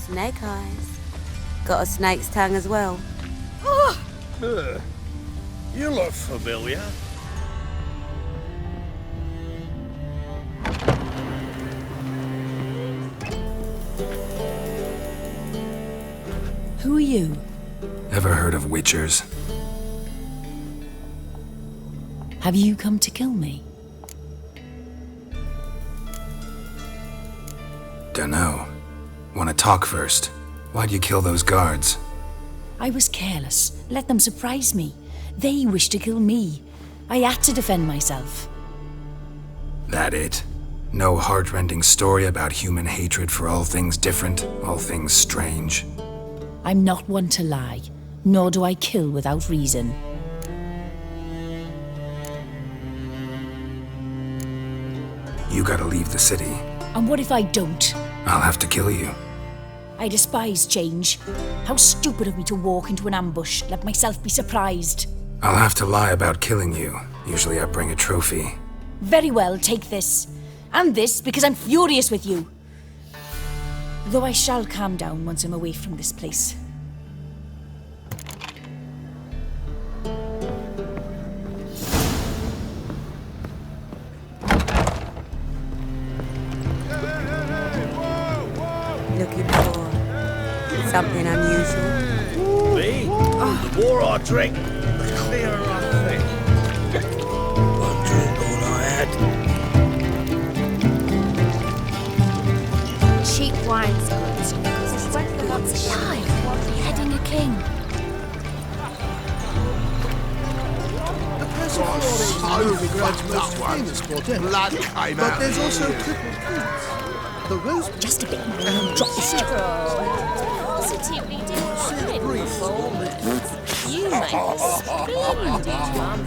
S8: Snake eyes. Got a snake's tongue as well.
S3: You look familiar.
S11: Who are you?
S4: Ever heard of witchers?
S11: Have you come to kill me?
S4: Dunno. Want to talk first? Why'd you kill those guards?
S11: I was careless. Let them surprise me. They wished to kill me. I had to defend myself.
S4: That it? No heart-rending story about human hatred for all things different, all things strange?
S11: I'm not one to lie, nor do I kill without reason.
S4: You gotta leave the city.
S11: And what if I don't?
S4: I'll have to kill you.
S11: I despise change. How stupid of me to walk into an ambush, let myself be surprised.
S4: I'll have to lie about killing you. Usually I bring a trophy.
S11: Very well, take this. And this, because I'm furious with you. Though I shall calm down once I'm away from this place.
S8: Looking for something unusual?
S3: Me? The more I drink, the clearer I think. One drink all I had.
S14: Cheap wine's good, because it's what's alive, beheading a king.
S9: The Persiflora is Novigrade's most famous bordel.
S6: Blood came
S9: But
S6: out.
S9: there's also Triple Kings. The Rose...
S11: Just a bit more and drop this
S14: Positively divine performance. You make a splendid mummer.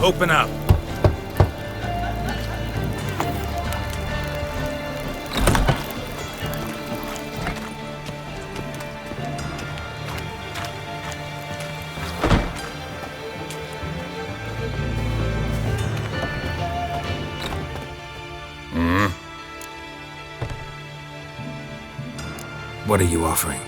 S2: Open up.
S4: What are you offering?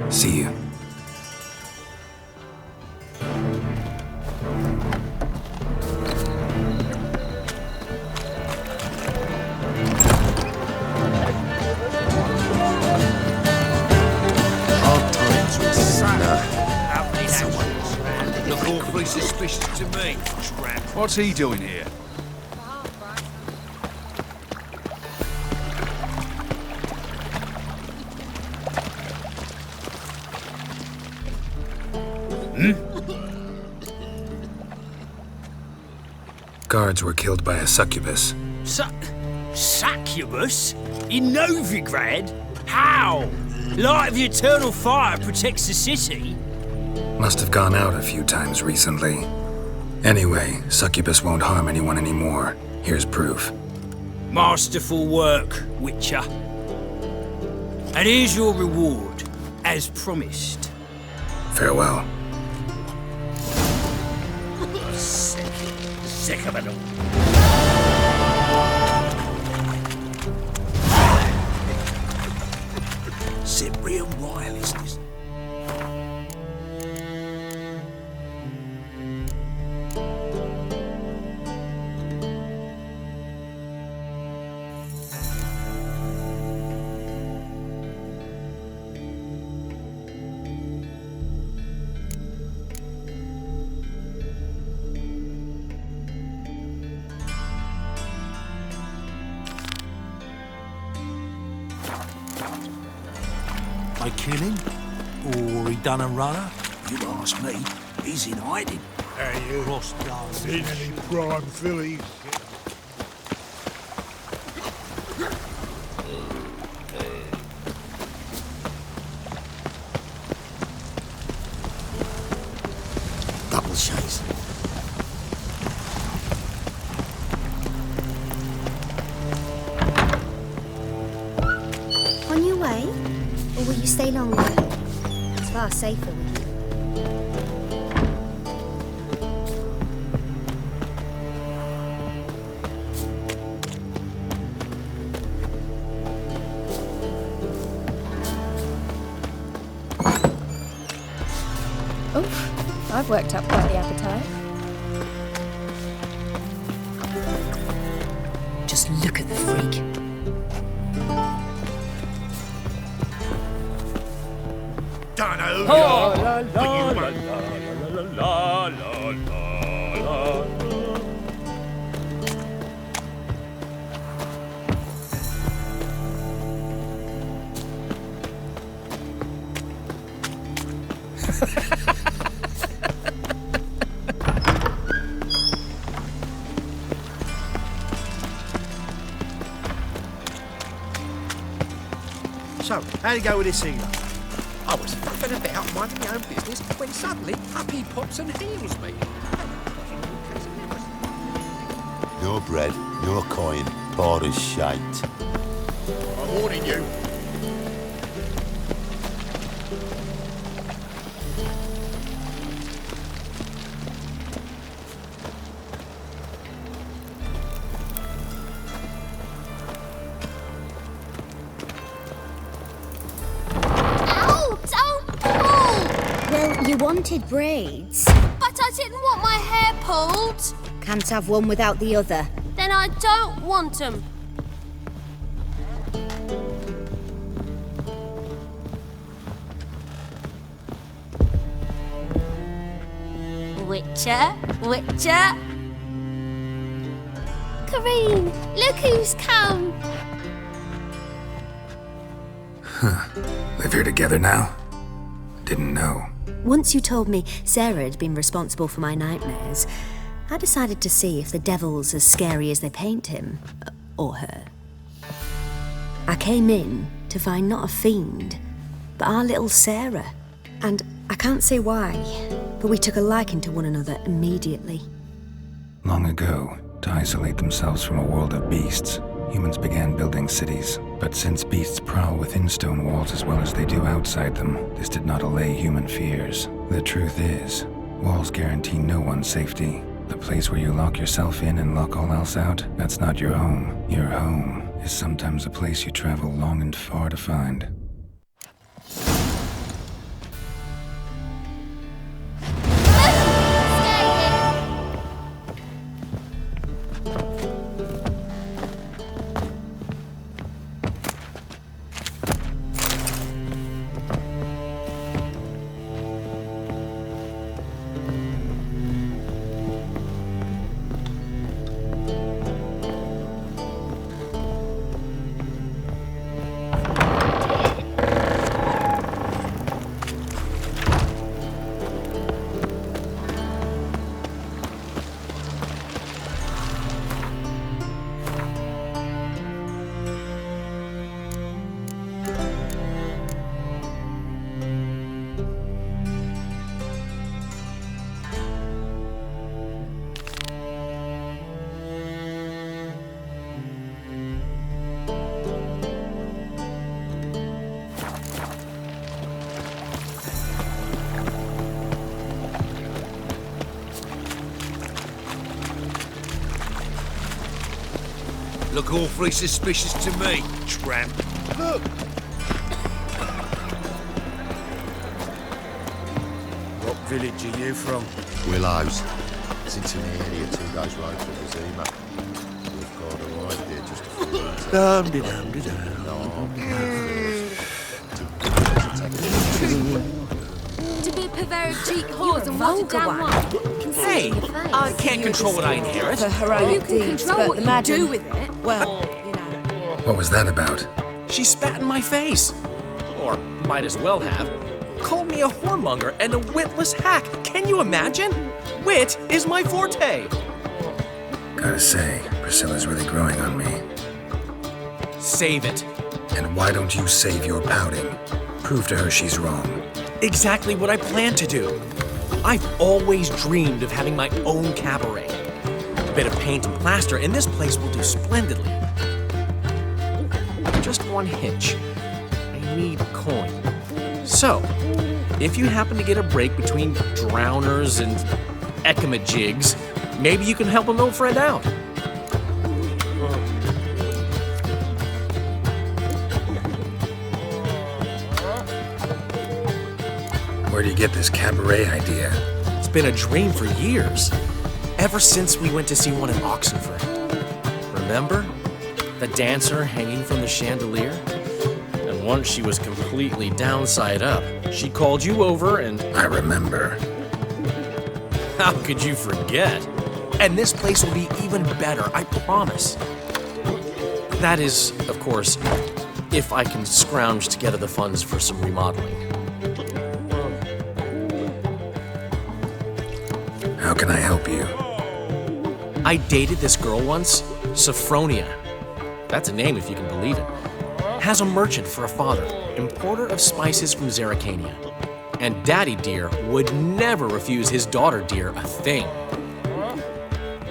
S4: See you.
S2: Look awfully suspicious to me, tramp.
S18: What's he doing here?
S4: Guards were killed by a succubus.
S11: Succubus? In Novigrad? How? Light of the eternal fire protects the city?
S4: Must have gone out a few times recently. Anyway, succubus won't harm anyone anymore. Here's proof.
S11: Masterful work, Witcher. And here's your reward, as promised.
S4: Farewell.
S11: Sick of it all.
S2: Cyprian wirelessness.
S3: They kill him? Or he done a runner? You ask me, he's in hiding.
S10: Hey, you seen any prime fillies?
S9: Double chase.
S19: On your way? Or will you stay longer? It's far safer with you.
S23: Oof, I've worked up quite the appetite.
S11: Just look at the freak.
S1: Don't know.
S10: Oh, la, la, la, la, la, la, la, la.
S20: So, how'd it go with this healer?
S15: I was faffing about minding my own business when suddenly up he pops and heals me.
S24: No bread, no coin, poor as shite.
S1: I'm warning you.
S19: You wanted braids.
S25: But I didn't want my hair pulled.
S19: Can't have one without the other.
S25: Then I don't want them. Witcher, Witcher. Kareen, look who's come.
S4: Live here together now? Didn't know.
S12: Once you told me Sarah had been responsible for my nightmares, I decided to see if the devil's as scary as they paint him. Or her. I came in to find not a fiend, but our little Sarah. And I can't say why, but we took a liking to one another immediately.
S4: Long ago, to isolate themselves from a world of beasts, humans began building cities. But since beasts prowl within stone walls as well as they do outside them, this did not allay human fears. The truth is, walls guarantee no one's safety. The place where you lock yourself in and lock all else out, that's not your home. Your home is sometimes a place you travel long and far to find.
S2: Look awfully suspicious to me, tramp.
S9: Look!
S2: What village are you from?
S24: Willows. It's into the area 2 days road to Zima. We've got a ride here just a few minutes.
S25: To be pervert cheek whores and water down wine.
S13: Hey, I can't control what I inherit.
S25: You can control what you do with it.
S13: Well,
S4: What was that about?
S13: she spat in my face. Or might as well have. Called me a whoremonger and a witless hack. Can you imagine? Wit is my forte.
S4: Gotta say, Priscilla's really growing on me.
S13: Save it.
S4: And why don't you save your pouting? Prove to her she's wrong.
S13: Exactly what I plan to do. I've always dreamed of having my own cabaret. A bit of paint and plaster, and this place will do splendidly. Just one hitch. I need coin. So, if you happen to get a break between drowners and ekamajigs, maybe you can help an old friend out.
S4: Where do you get this cabaret idea?
S13: It's been a dream for years. Ever since we went to see one in Oxenford. Remember? The dancer hanging from the chandelier? And once she was completely downside up. She called you over and...
S4: I remember.
S13: How could you forget? And this place will be even better, I promise. That is, of course, if I can scrounge together the funds for some remodeling.
S4: How can I help you?
S13: I dated this girl once, Sophronia. That's a name if you can believe it. Has a merchant for a father, importer of spices from Zerrikania. And Daddy Dear would never refuse his daughter Dear a thing.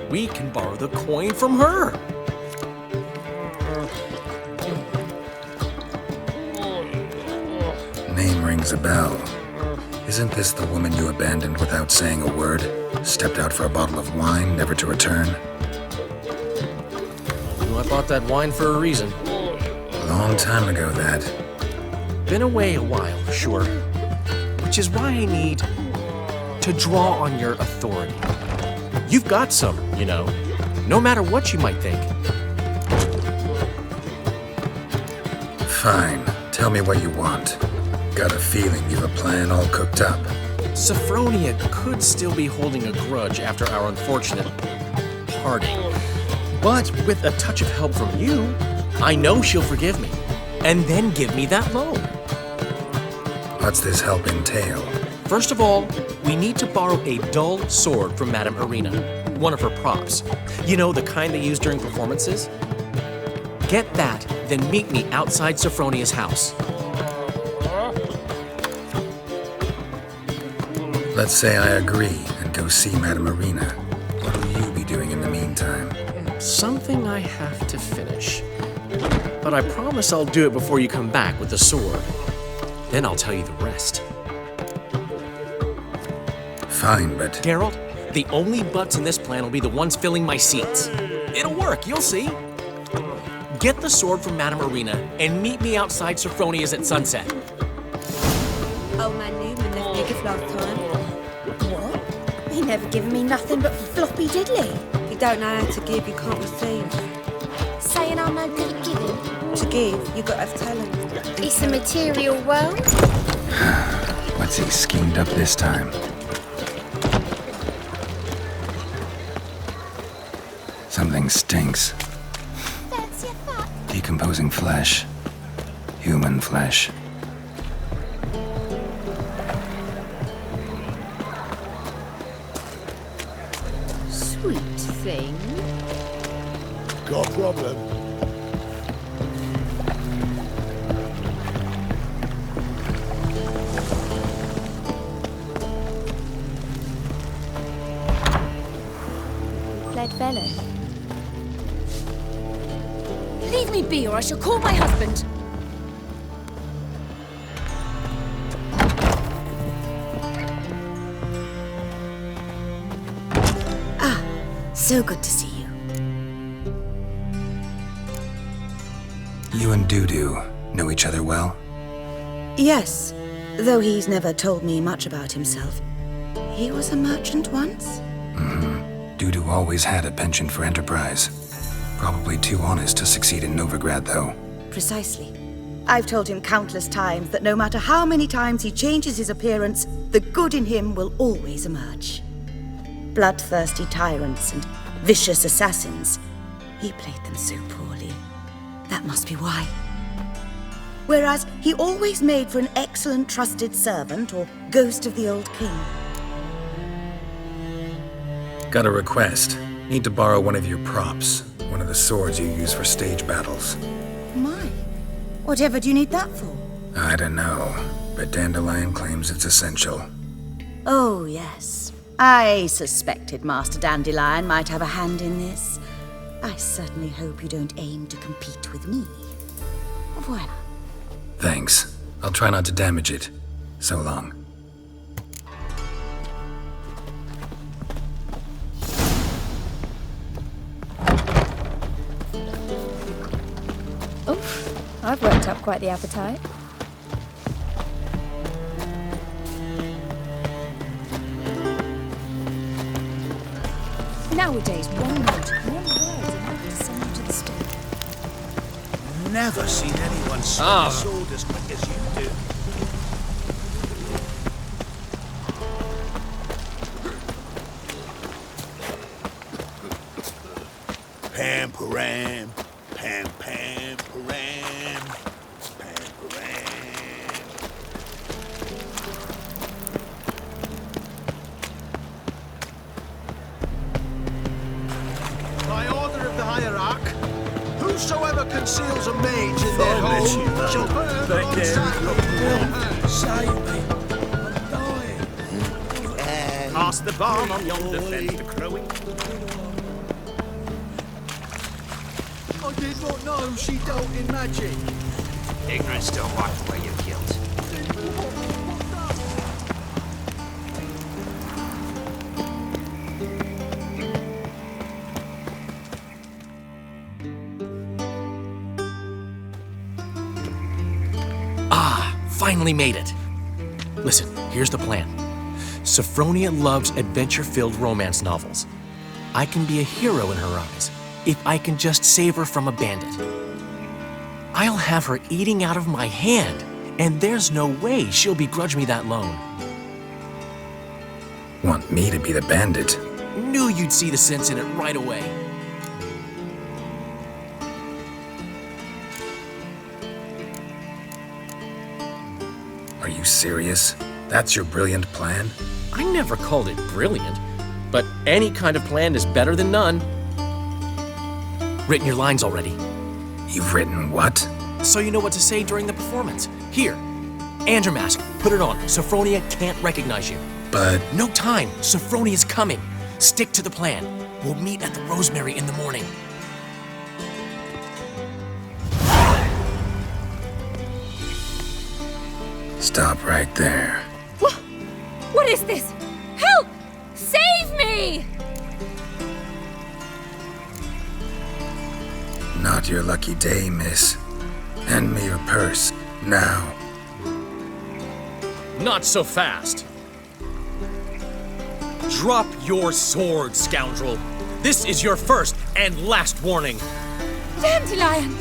S13: We can borrow the coin from her.
S4: Name rings a bell. Isn't this the woman you abandoned without saying a word? Stepped out for a bottle of wine, never to return?
S13: Well, I bought that wine for a reason.
S4: A long time ago, that.
S13: Been away a while, sure. Which is why I need to draw on your authority. You've got some, you know, no matter what you might think.
S4: Fine. Tell me what you want. Got a feeling you've a plan all cooked up.
S13: Sophronia could still be holding a grudge after our unfortunate parting. But with a touch of help from you, I know she'll forgive me, and then give me that loan.
S4: What's this help entail?
S13: First of all, we need to borrow a dull sword from Madame Irina, one of her props. You know, the kind they use during performances? Get that, then meet me outside Sophronia's house.
S4: Let's say I agree and go see Madame Irina. What will you be doing in the meantime?
S13: Something I have to finish. But I promise I'll do it before you come back with the sword. Then I'll tell you the rest.
S4: Fine, but...
S13: Geralt, the only butts in this plan will be the ones filling my seats. It'll work, you'll see. Get the sword from Madame Irina and meet me outside Sophronia's at sunset.
S8: Old man Newman left me a gift last time.
S19: What? He never given me nothing but floppy diddly.
S8: You don't know how to give, you can't receive.
S19: Saying I'm no good at giving?
S8: To give, you got to have talent.
S19: It's a material world.
S4: What's he schemed up this time? Something stinks.
S19: Fancy a fuck?
S4: Decomposing flesh. Human flesh.
S19: Sweet thing.
S9: Got a problem?
S19: Lead fellow. Leave me be, or I shall call my husband.
S12: So good to see you.
S4: You and Dudu know each other well?
S12: Yes, though he's never told me much about himself. He was a merchant once?
S4: Dudu always had a penchant for enterprise. Probably too honest to succeed in Novigrad, though.
S12: Precisely. I've told him countless times that no matter how many times he changes his appearance, the good in him will always emerge. Bloodthirsty tyrants and vicious assassins. He played them so poorly. That must be why. Whereas he always made for an excellent trusted servant or ghost of the old king.
S4: Got a request. Need to borrow one of your props. One of the swords you use for stage battles.
S12: My, whatever do you need that for?
S4: I don't know, but Dandelion claims it's essential.
S12: Oh, yes. I suspected Master Dandelion might have a hand in this. I certainly hope you don't aim to compete with me. Voilà.
S4: Thanks. I'll try not to damage it. So long.
S23: Oof, I've worked up quite the appetite. Nowadays, one word is enough to send you to the stake.
S3: Never seen anyone swing a sword as quick as you do. Pam param, pam pam param, pam param.
S20: By order of the hierarch, whosoever conceals a mage in their home shall burn on sack of
S3: Save me. I'm dying. Pass the barn on yonder fence to crowing.
S20: I did not know she dealt in magic.
S2: Ignorance don't wipe away your guilt.
S13: Finally made it. Listen, here's the plan. Sophronia loves adventure-filled romance novels. I can be a hero in her eyes if I can just save her from a bandit. I'll have her eating out of my hand, and there's no way she'll begrudge me that loan.
S4: Want me to be the bandit?
S13: Knew you'd see the sense in it right away.
S4: Are you serious? That's your brilliant plan?
S13: I never called it brilliant, but any kind of plan is better than none. Written your lines already.
S4: You've written what?
S13: So you know what to say during the performance. Here, and your mask. Put it on. Sophronia can't recognize you.
S4: But...
S13: No time. Sophronia's coming. Stick to the plan. We'll meet at the Rosemary in the morning.
S4: Stop right there.
S25: What is this? Help! Save me!
S4: Not your lucky day, miss. Hand me your purse, now.
S13: Not so fast. Drop your sword, scoundrel. This is your first and last warning.
S25: Dandelion!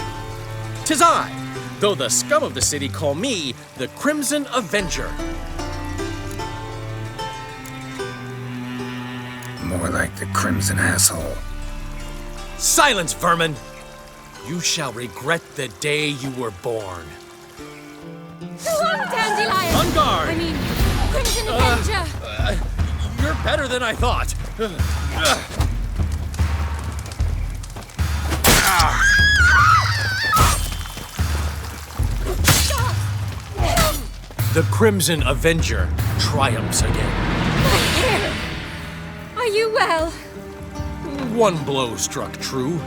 S13: 'Tis I, though the scum of the city call me the Crimson Avenger.
S4: More like the Crimson Asshole.
S13: Silence, vermin! You shall regret the day you were born.
S25: Go on, Dandelion!
S13: On guard!
S25: I mean, Crimson Avenger!
S13: You're better than I thought. The Crimson Avenger triumphs again.
S25: Are you well?
S13: One blow struck true.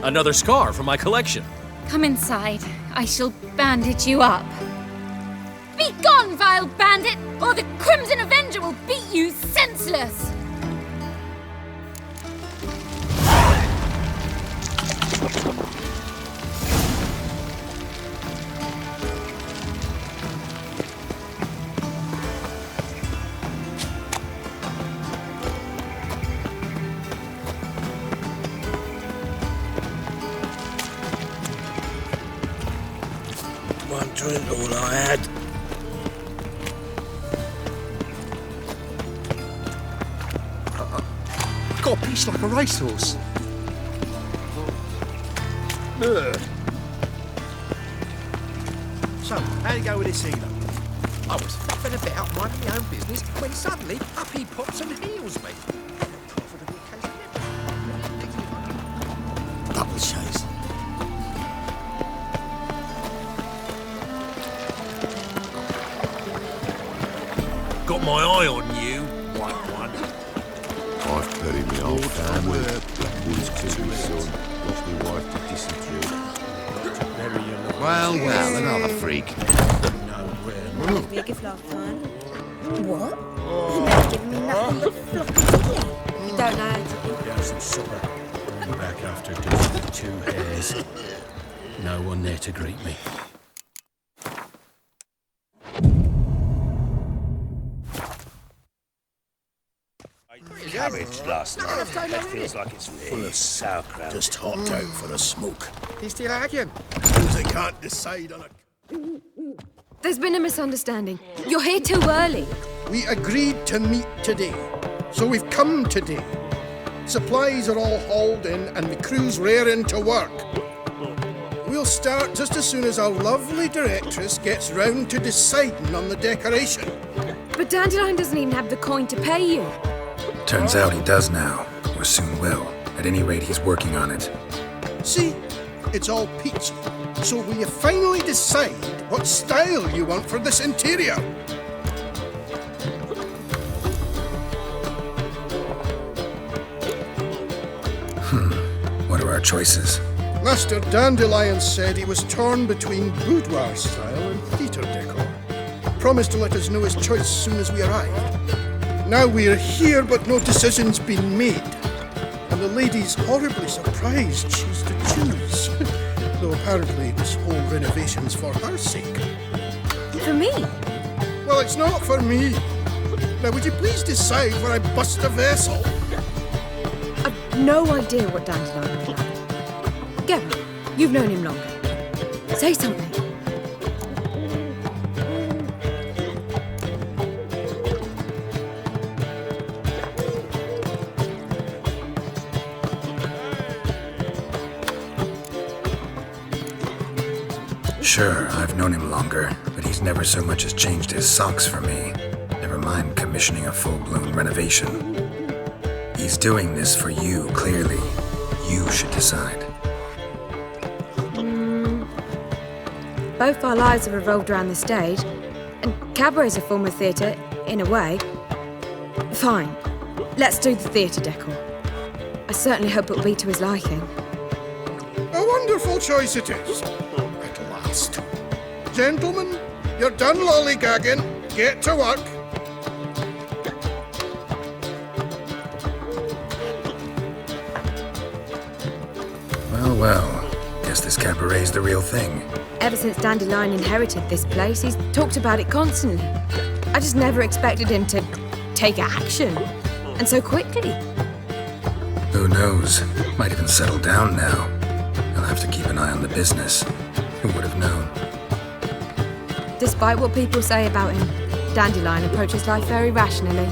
S13: Another scar from my collection.
S25: Come inside. I shall bandage you up. Be gone, vile bandit, or the Crimson Avenger will beat you senseless!
S3: One drink, all I had.
S6: Got a piece like a racehorse.
S7: So, how'd it go with this healer? I was fluffing about minding my own business when suddenly up he pops and heals me.
S3: Double chase. Got my eye on you, white one.
S24: I've buried my old family. Blackwood's killed my son. Lost my wife to dysentery. Well, another freak.
S19: Big fluff time. What? You're not giving me nothing but fluff. You don't know how to
S7: Eat down some supper. I'll be back after doing 2 hairs. No one there to greet me.
S3: Cabbage last night. That feels like it's full of sauerkraut. Just hot out for the smoke.
S7: He's still arguing.
S3: Seems they can't decide on it.
S25: There's been a misunderstanding. You're here too early.
S9: We agreed to meet today, so we've come today. Supplies are all hauled in and the crew's raring to work. We'll start just as soon as our lovely directress gets round to deciding on the decoration.
S25: But Dandelion doesn't even have the coin to pay you.
S4: Turns out he does now, or soon will. At any rate, he's working on it.
S9: See, it's all peachy. So will you finally decide what style you want for this interior?
S4: What are our choices?
S9: Master Dandelion said he was torn between boudoir style and theatre decor. Promised to let us know his choice as soon as we arrived. Now we're here, but no decision's been made. And the lady's horribly surprised she's to choose. Though apparently this whole renovation's for her sake.
S25: For me?
S9: Well, it's not for me. Now, would you please decide where I bust a vessel?
S25: I've no idea what Dandelion would like. Go. You've known him longer. Say something.
S4: Sure, I've known him longer, but he's never so much as changed his socks for me. Never mind commissioning a full-blown renovation. He's doing this for you, clearly. You should decide.
S5: Both our lives have revolved around the stage, and cabaret's a form of theatre, in a way. Fine, let's do the theatre decor. I certainly hope it'll be to his liking.
S9: A wonderful choice it is. At last. Gentlemen, you're done lollygagging. Get to work.
S4: Well, guess this cabaret's the real thing.
S5: Ever since Dandelion inherited this place, he's talked about it constantly. I just never expected him to take action. And so quickly.
S4: Who knows? Might even settle down now. He'll have to keep an eye on the business. Who would have known?
S5: Despite what people say about him, Dandelion approaches life very rationally.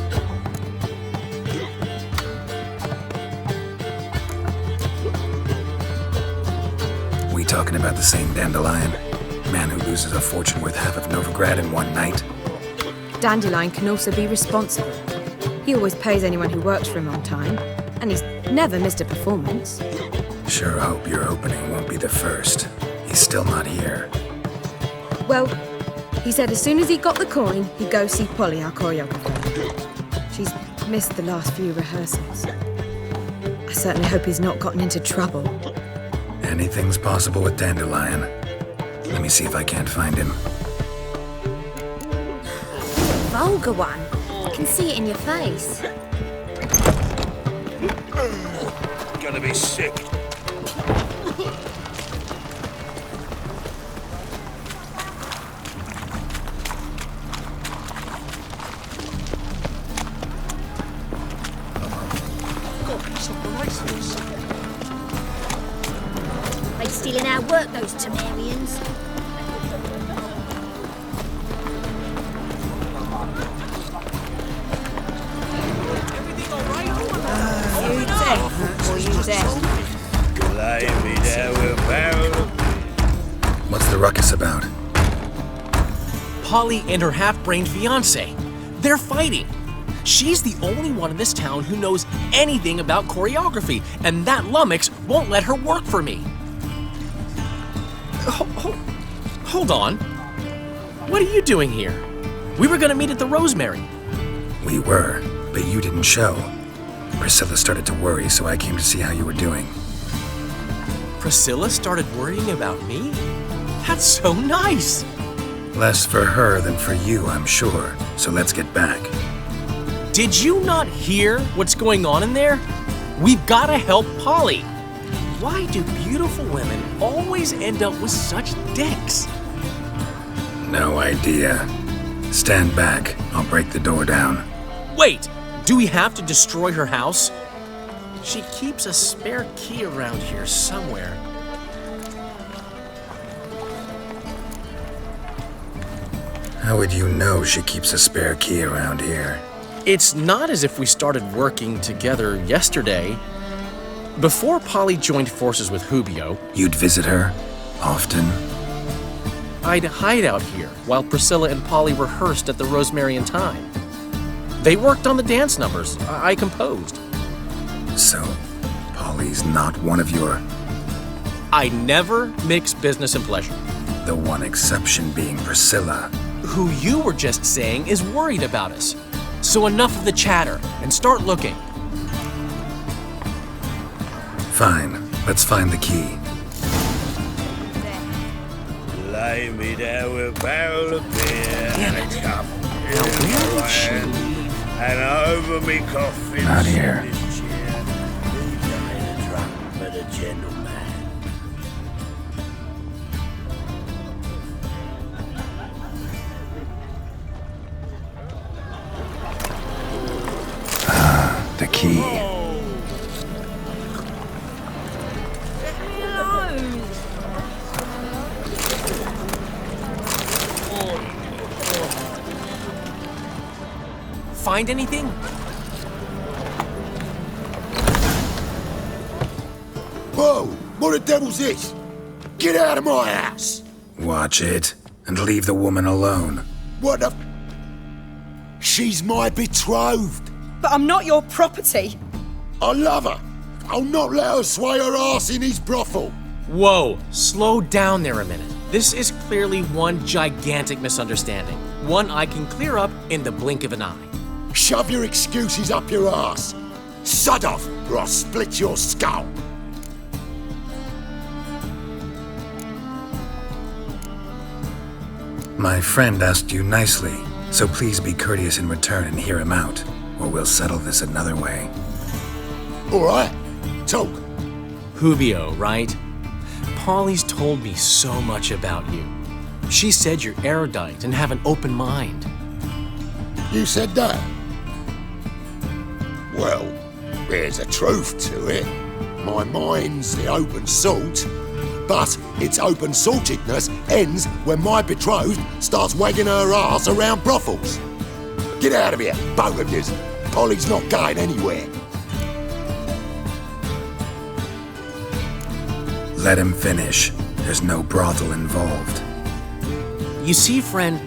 S4: We talking about the same Dandelion? Man who loses a fortune worth half of Novigrad in one night?
S5: Dandelion can also be responsible. He always pays anyone who works for him on time, and he's never missed a performance.
S4: Sure hope your opening won't be the first. He's still not here.
S5: Well, he said as soon as he got the coin, he'd go see Polly, our choreographer. She's missed the last few rehearsals. I certainly hope he's not gotten into trouble.
S4: Anything's possible with Dandelion. Let me see if I can't find him.
S19: Vulgar one. I can see it in your face.
S2: Gonna be sick.
S6: God, it's like a racehorse.
S19: They stealing our work, those Temerians.
S4: What's the ruckus about?
S13: Polly and her half-brained fiancé. They're fighting. She's the only one in this town who knows anything about choreography, and that lummox won't let her work for me. Hold on. What are you doing here? We were gonna meet at the Rosemary.
S4: We were, but you didn't show. Priscilla started to worry, so I came to see how you were doing.
S13: Priscilla started worrying about me? That's so nice!
S4: Less for her than for you, I'm sure. So let's get back.
S13: Did you not hear what's going on in there? We've gotta help Polly. Why do beautiful women always end up with such dicks?
S4: No idea. Stand back. I'll break the door down.
S13: Wait! Do we have to destroy her house? She keeps a spare key around here somewhere.
S4: How would you know she keeps a spare key around here?
S13: It's not as if we started working together yesterday. Before Polly joined forces with Hubio,
S4: You'd visit her? Often?
S13: I'd hide out here while Priscilla and Polly rehearsed at the Rosemary and Thyme. They worked on the dance numbers I composed.
S4: So, Polly's not one of your...
S13: I never mix business and pleasure.
S4: The one exception being Priscilla.
S13: Who you were just saying is worried about us. So enough of the chatter and start looking.
S4: Fine, let's find the key.
S2: Lay me down with a barrel of beer and a cup in my hand, and over me coffin.
S4: Not here.
S2: This chair, dying a drunk but a gentleman.
S4: The key.
S13: Find anything?
S24: Whoa! What the devil's this? Get out of my house!
S4: Watch it, and leave the woman alone.
S16: What the... She's my betrothed.
S17: But I'm not your property.
S16: I love her. I'll not let her sway her ass in his brothel.
S13: Whoa, slow down there a minute. This is clearly one gigantic misunderstanding. One I can clear up in the blink of an eye.
S16: Shove your excuses up your ass. Sod off, or I'll split your skull.
S4: My friend asked you nicely, so please be courteous in return and hear him out, or we'll settle this another way.
S16: All right, talk.
S13: Hubio, right? Polly's told me so much about you. She said you're erudite and have an open mind.
S16: You said that? Well, there's a truth to it. My mind's the open salt, but its open saltedness ends when my betrothed starts wagging her ass around brothels. Get out of here, both of yous. Polly's not going anywhere.
S4: Let him finish. There's no brothel involved.
S13: You see, friend,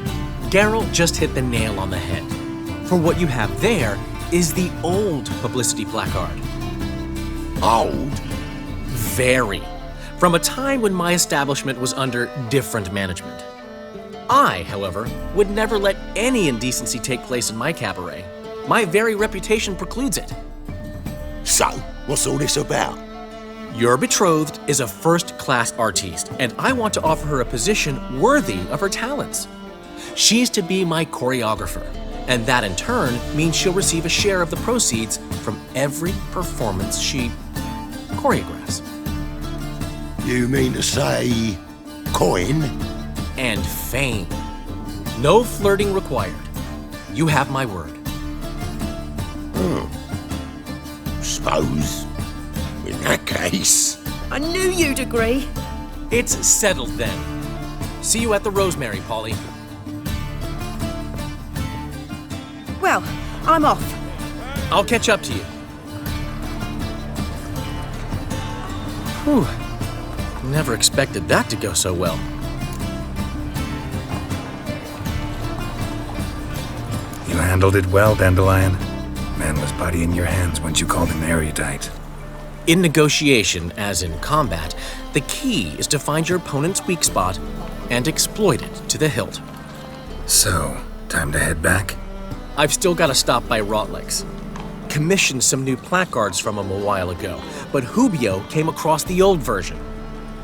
S13: Geralt just hit the nail on the head. For what you have there is the old publicity placard.
S16: Old?
S13: Very. From a time when my establishment was under different management. I, however, would never let any indecency take place in my cabaret. My very reputation precludes it.
S16: So, what's all this about?
S13: Your betrothed is a first-class artiste, and I want to offer her a position worthy of her talents. She's to be my choreographer, and that in turn means she'll receive a share of the proceeds from every performance she choreographs.
S16: You mean to say coin?
S13: And fame. No flirting required. You have my word.
S16: Suppose, in that case...
S17: I knew you'd agree.
S13: It's settled then. See you at the Rosemary, Polly.
S17: Well, I'm off.
S13: I'll catch up to you. Whew. Never expected that to go so well.
S4: You handled it well, Dandelion. Man was body in your hands once you called him erudite.
S13: In negotiation, as in combat, the key is to find your opponent's weak spot and exploit it to the hilt.
S4: So, time to head back?
S13: I've still got to stop by Rotlick's. Commissioned some new placards from him a while ago, but Hubio came across the old version.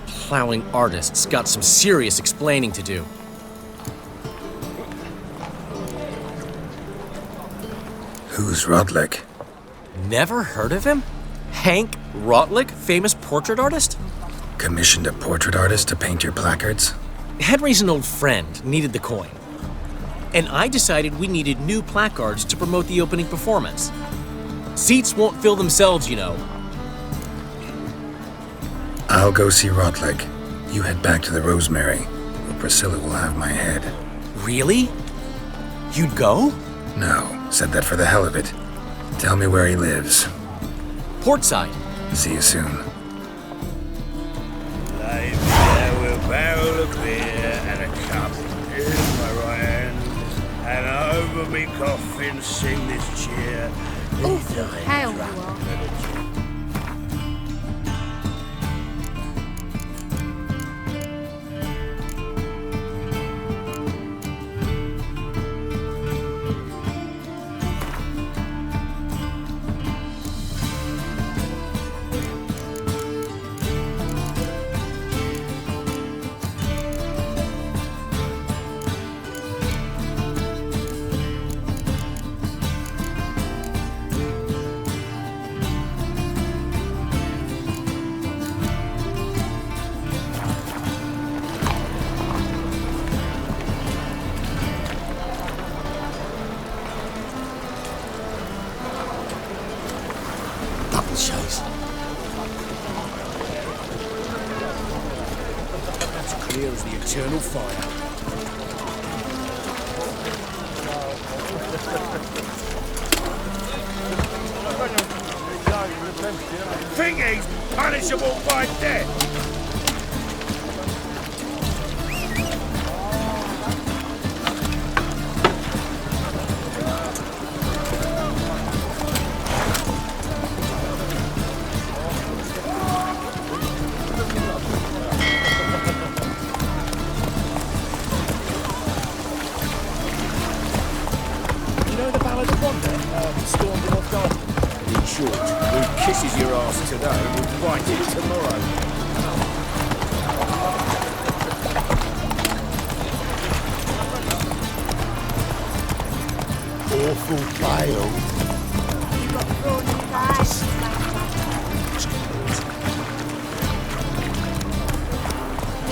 S13: Plowing artists got some serious explaining to do.
S4: Who's Rotlick?
S13: Never heard of him? Hank Rotlick, famous portrait artist?
S4: Commissioned a portrait artist to paint your placards?
S13: Henry's an old friend, needed the coin. And I decided we needed new placards to promote the opening performance. Seats won't fill themselves, you know.
S4: I'll go see Rotlick. You head back to the Rosemary, where Priscilla will have my head.
S13: Really? You'd go?
S4: No, said that for the hell of it. Tell me where he lives.
S13: Portside.
S4: See you soon.
S2: Lie me there with a barrel of beer and a cup in my right hand, and over me coffin sing this cheer.
S25: Awful hell you are.
S16: Chase.
S7: That's clear as the eternal fire.
S2: Think he's punishable by death. good. Who kisses your ass today will bite it tomorrow.
S16: Awful bail.
S19: You got prawny thighs.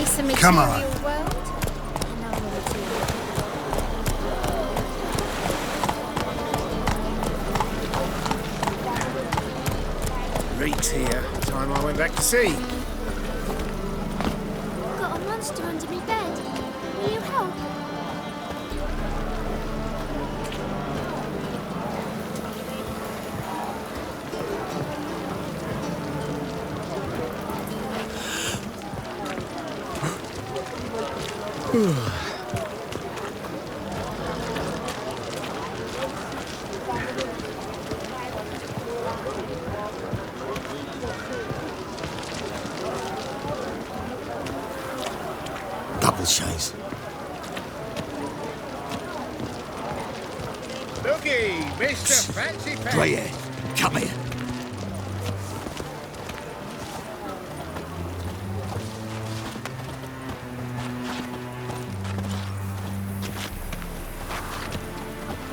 S19: It's a material
S4: Come on.
S19: world. And I'm a material.
S1: Reek's here. Time I went back to sea.
S19: Got a monster under me bed. Will you help?
S16: Double chase.
S1: Looky, Mr. Fancy Pants.
S20: Greyhead, come here.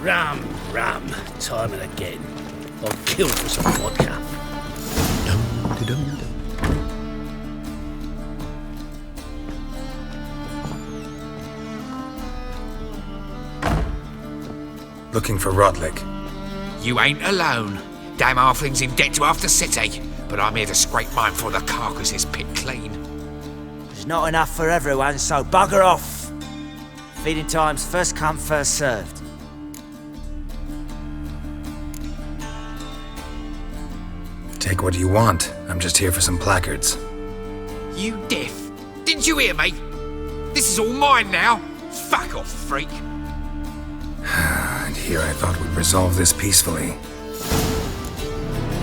S2: Rum, rum, time and again. I'll kill for some vodka.
S4: Looking for Rotlick.
S11: You ain't alone. Damn halfling's in debt to half the city, but I'm here to scrape mine before the carcass is picked clean.
S14: There's not enough for everyone, so bugger off. Feeding time's first come, first served.
S4: Take what you want. I'm just here for some placards.
S11: You deaf? Didn't you hear me? This is all mine now. Fuck off, freak.
S4: And here I thought we'd resolve this peacefully.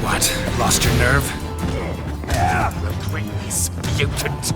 S4: What? Lost your nerve?
S11: Regret this, mutant.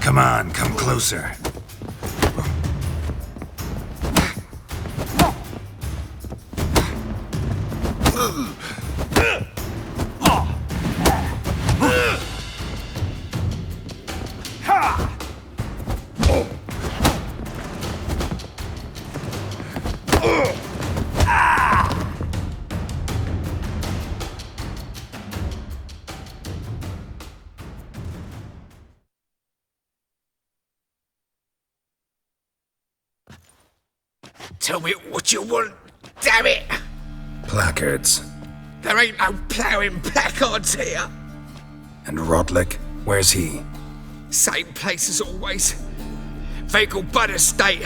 S4: Come on, come closer.
S11: Tell me what you want, damn it!
S4: Placards.
S11: There ain't no ploughing placards here.
S4: And Rotlick, where's he?
S11: Same place as always. Vehicle Bud Estate,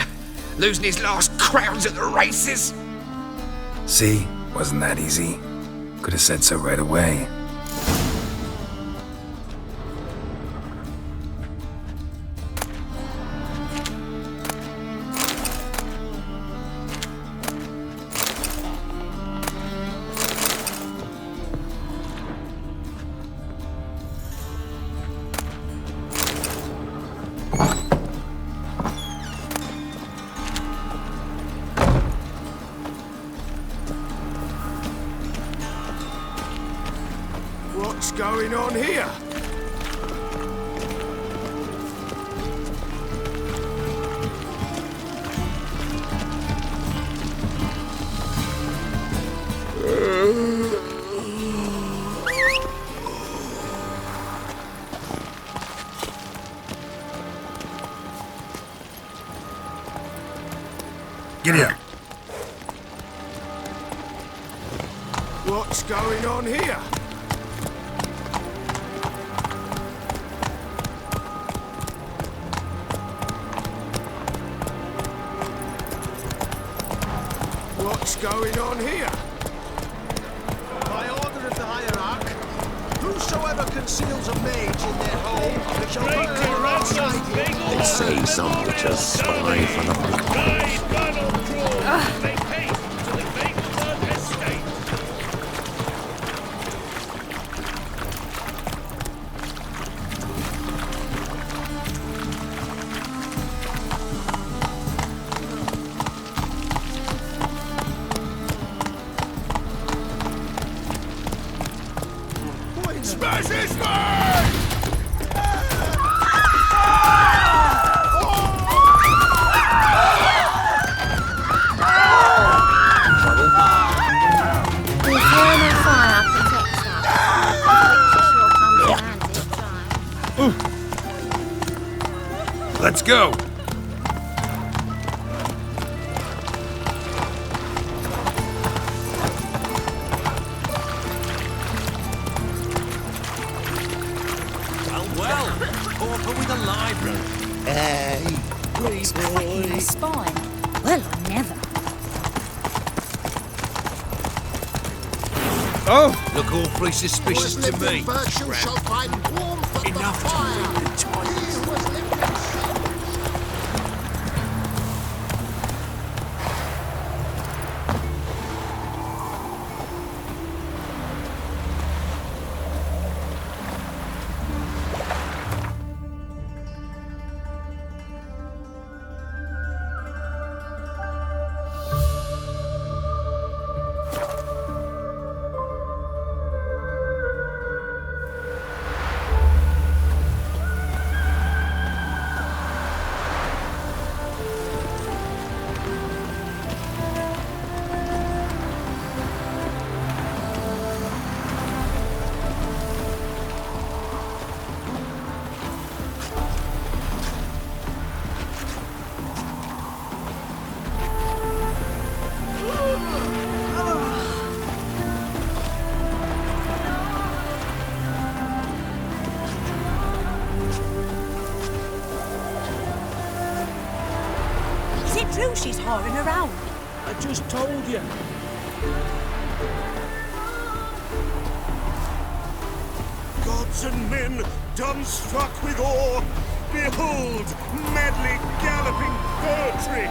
S11: losing his last crowns at the races.
S4: See? Wasn't that easy? Could have said so right away.
S1: What's going on here?
S4: Giddy up.
S1: What's going on here?
S6: going on here? By order of the hierarch, whosoever conceals a mage in their home shall burn alongside him.
S16: They say some witches spy for the big
S6: Smash his face!
S25: The eternal fire protects us. Sure comes handy.
S20: Let's go.
S7: Well, Pauper with a library.
S16: Hey,
S19: It's cracking my spine. Well, I never.
S20: Oh, look awfully suspicious to me.
S16: virtue shall find warmth at the fire. He was living
S19: Is it true she's whoring around?
S3: I just told you. Gods and men, dumbstruck with awe, behold, madly galloping poetry.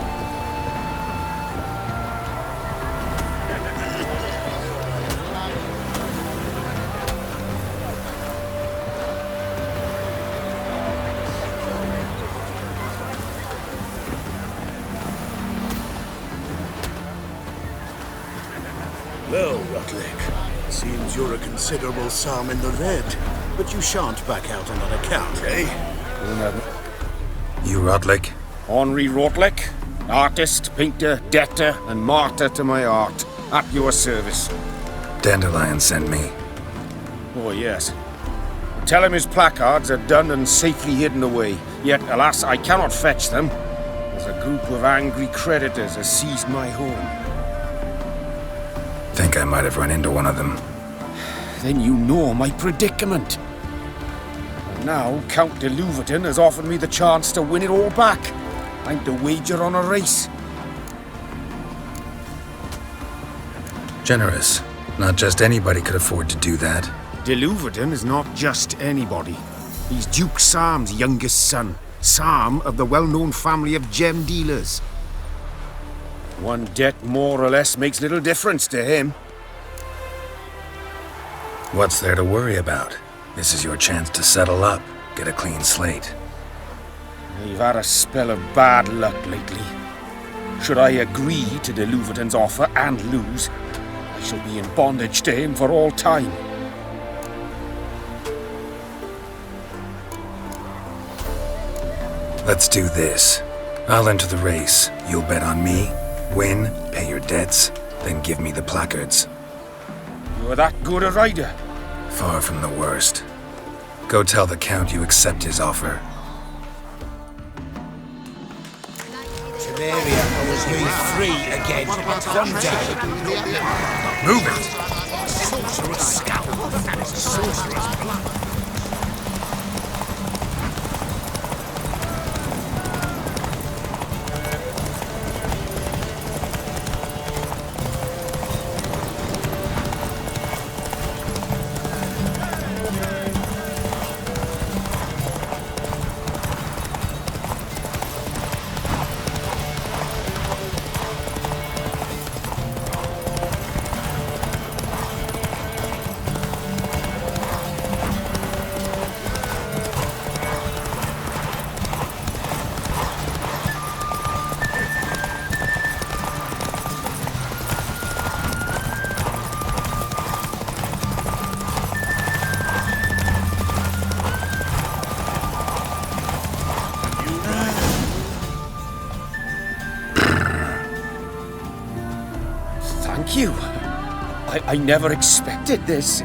S3: Well, Rutlick, seems you're a considerable sum in the red, but you shan't back out on that account, eh?
S4: You Rutlick?
S10: Henri Rotlick, artist, painter, debtor, and martyr to my art, at your service.
S4: Dandelion sent me.
S10: Oh, yes. Tell him his placards are done and safely hidden away, yet, alas, I cannot fetch them, as a group of angry creditors has seized my home.
S4: Think I might have run into one of them.
S10: Then you know my predicament. And now Count de Louverton has offered me the chance to win it all back. I'm to wager on a race.
S4: Generous. Not just anybody could afford to do that.
S10: De Louverton is not just anybody. He's Duke Sam's youngest son. Sam of the well-known family of gem dealers. One debt more or less makes little difference to him.
S4: What's there to worry about? This is your chance to settle up, get a clean slate.
S10: I've had a spell of bad luck lately. Should I agree to de Louverton's offer and lose, I shall be in bondage to him for all time.
S4: Let's do this. I'll enter the race. You'll bet on me, win, pay your debts, then give me the placards.
S10: You're that good a rider?
S4: Far from the worst. Go tell the Count you accept his offer.
S7: Samaria was made free again one day.
S4: Move it!
S7: Sorcerer's scalp and sorcerer's blood.
S10: I never expected this.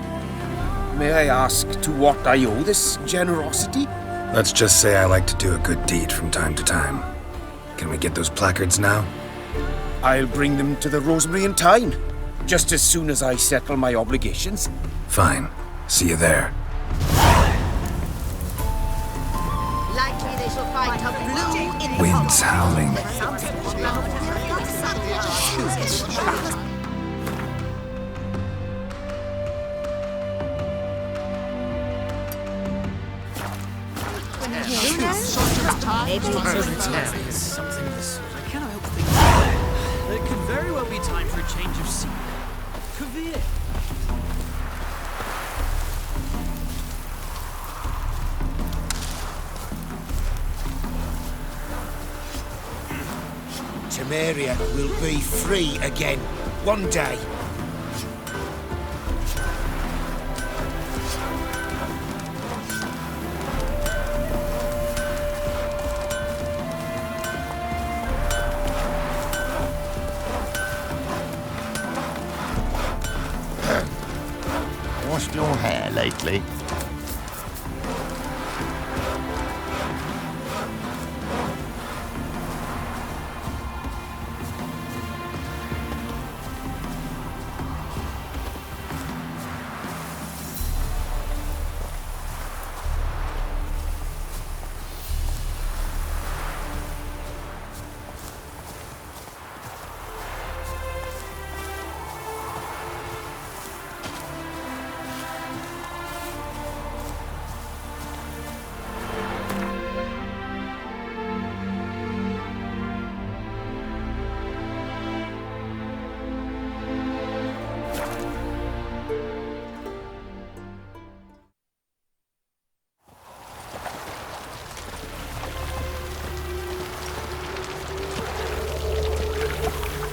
S10: May I ask to what I owe this generosity?
S4: Let's just say I like to do a good deed from time to time. Can we get those placards now?
S10: I'll bring them to the Rosemary and Thyme, just as soon as I settle my obligations.
S4: Fine. See you there.
S19: Likely they shall find a blue in
S4: Winds howling.
S19: Maybe
S8: it's something of the sort. I cannot help thinking it could very well be time for a change of scene. Kavir.
S2: Temeria will be free again, one day.
S24: Washed your hair lately?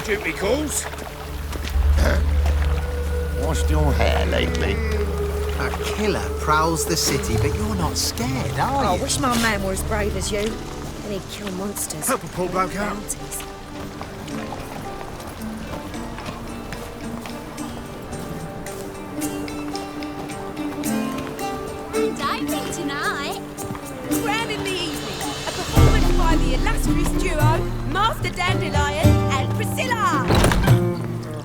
S10: Duty calls.
S24: Washed your hair lately?
S7: A killer prowls the city, but you're not scared, are
S5: I
S7: you?
S5: wish my man were as brave as you. And he'd kill monsters.
S9: Help a poor bloke out.
S5: Bounties.
S19: Diving tonight. Grand in the evening. A performance by the illustrious duo, Master Dandelion and Priscilla.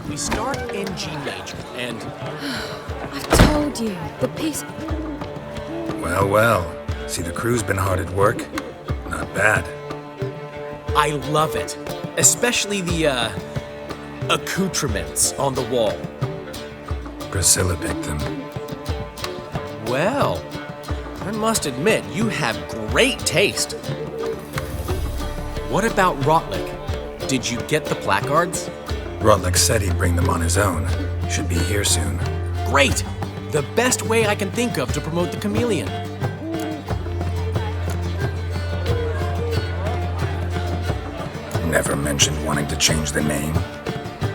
S13: We start in G major, and...
S5: I've told you, the piece...
S4: Well, well. See, the crew's been hard at work. Not bad.
S13: I love it. Especially the, accoutrements on the wall.
S4: Priscilla picked them.
S13: Well, I must admit, you have great taste. What about Rotlick? Did you get the placards?
S4: Rotlick said he'd bring them on his own. Should be here soon.
S13: Great! The best way I can think of to promote the chameleon.
S4: Never mentioned wanting to change the name.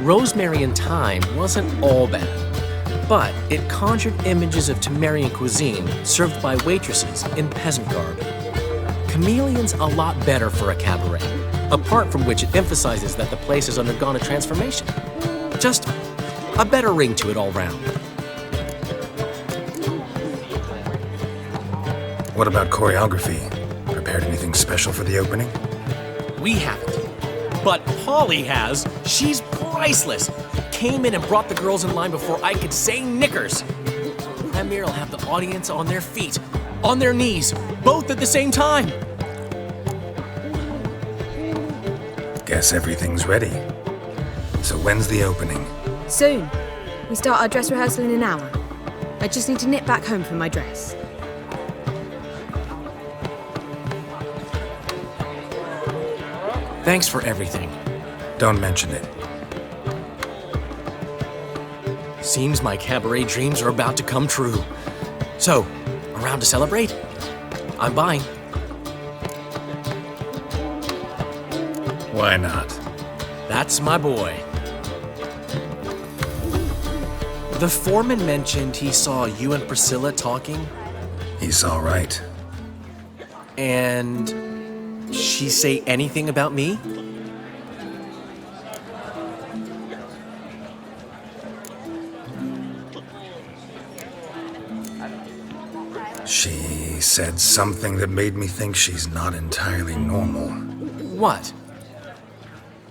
S13: Rosemary and Thyme wasn't all bad, but it conjured images of Temerian cuisine served by waitresses in peasant garb. Chameleon's a lot better for a cabaret, apart from which it emphasizes that the place has undergone a transformation. Just a better ring to it all round.
S4: What about choreography? Prepared anything special for the opening?
S13: We haven't. But Polly has. She's priceless. Came in and brought the girls in line before I could say knickers. Amir will have the audience on their feet, on their knees, both at the same time.
S4: Guess everything's ready. So when's the opening?
S5: Soon. We start our dress rehearsal in an hour. I just need to nip back home for my dress.
S13: Thanks for everything.
S4: Don't mention it.
S13: Seems my cabaret dreams are about to come true. So, around to celebrate? I'm buying.
S4: Why not?
S13: That's my boy. The foreman mentioned he saw you and Priscilla talking.
S4: He's all right.
S13: And she say anything about me?
S4: She said something that made me think she's not entirely normal.
S13: What?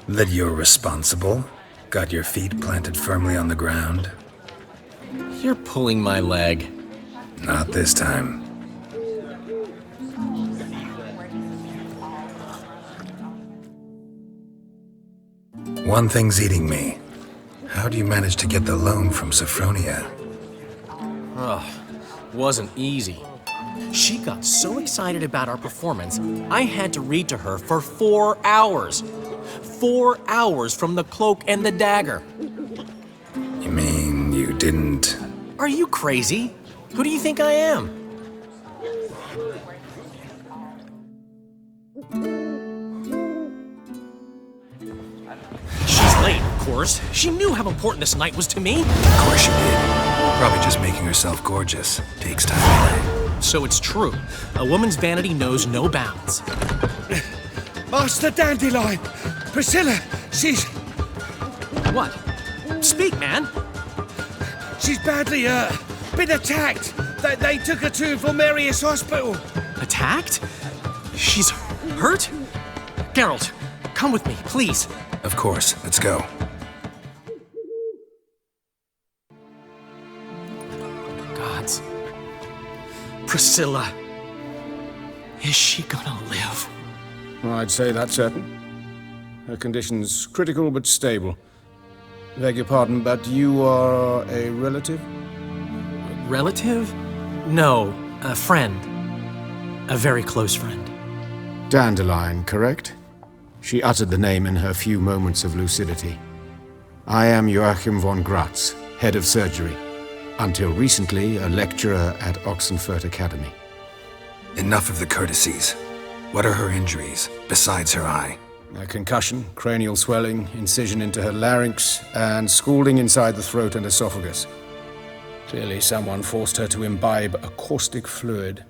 S4: That you're responsible, got your feet planted firmly on the ground.
S13: You're pulling my leg.
S4: Not this time. One thing's eating me. How do you manage to get the loan from Sophronia?
S13: Ugh, wasn't easy. She got so excited about our performance, I had to read to her for 4 hours. 4 hours from the Cloak and the Dagger.
S4: You mean you didn't...
S13: Are you crazy? Who do you think I am? She's late, of course. She knew how important this night was to me.
S4: Of course she did. Probably just making herself gorgeous. Takes time away.
S13: So it's true. A woman's vanity knows no bounds.
S3: Master Dandelion! Priscilla, she's...
S13: What? Speak, man.
S3: She's badly, been attacked. They took her to Vulmerius Hospital.
S13: Attacked? She's hurt? Geralt, come with me, please.
S4: Of course. Let's go.
S13: Gods. Priscilla. Is she gonna live?
S10: I'd say that's certain. Her condition's critical but stable. Beg your pardon, but you are a relative?
S13: Relative? No, a friend. A very close friend.
S10: Dandelion, correct? She uttered the name in her few moments of lucidity. I am Joachim von Gratz, head of surgery. Until recently, a lecturer at Oxenfurt Academy.
S4: Enough of the courtesies. What are her injuries, besides her eye?
S10: A concussion, cranial swelling, incision into her larynx, and scalding inside the throat and esophagus. Clearly someone forced her to imbibe a caustic fluid.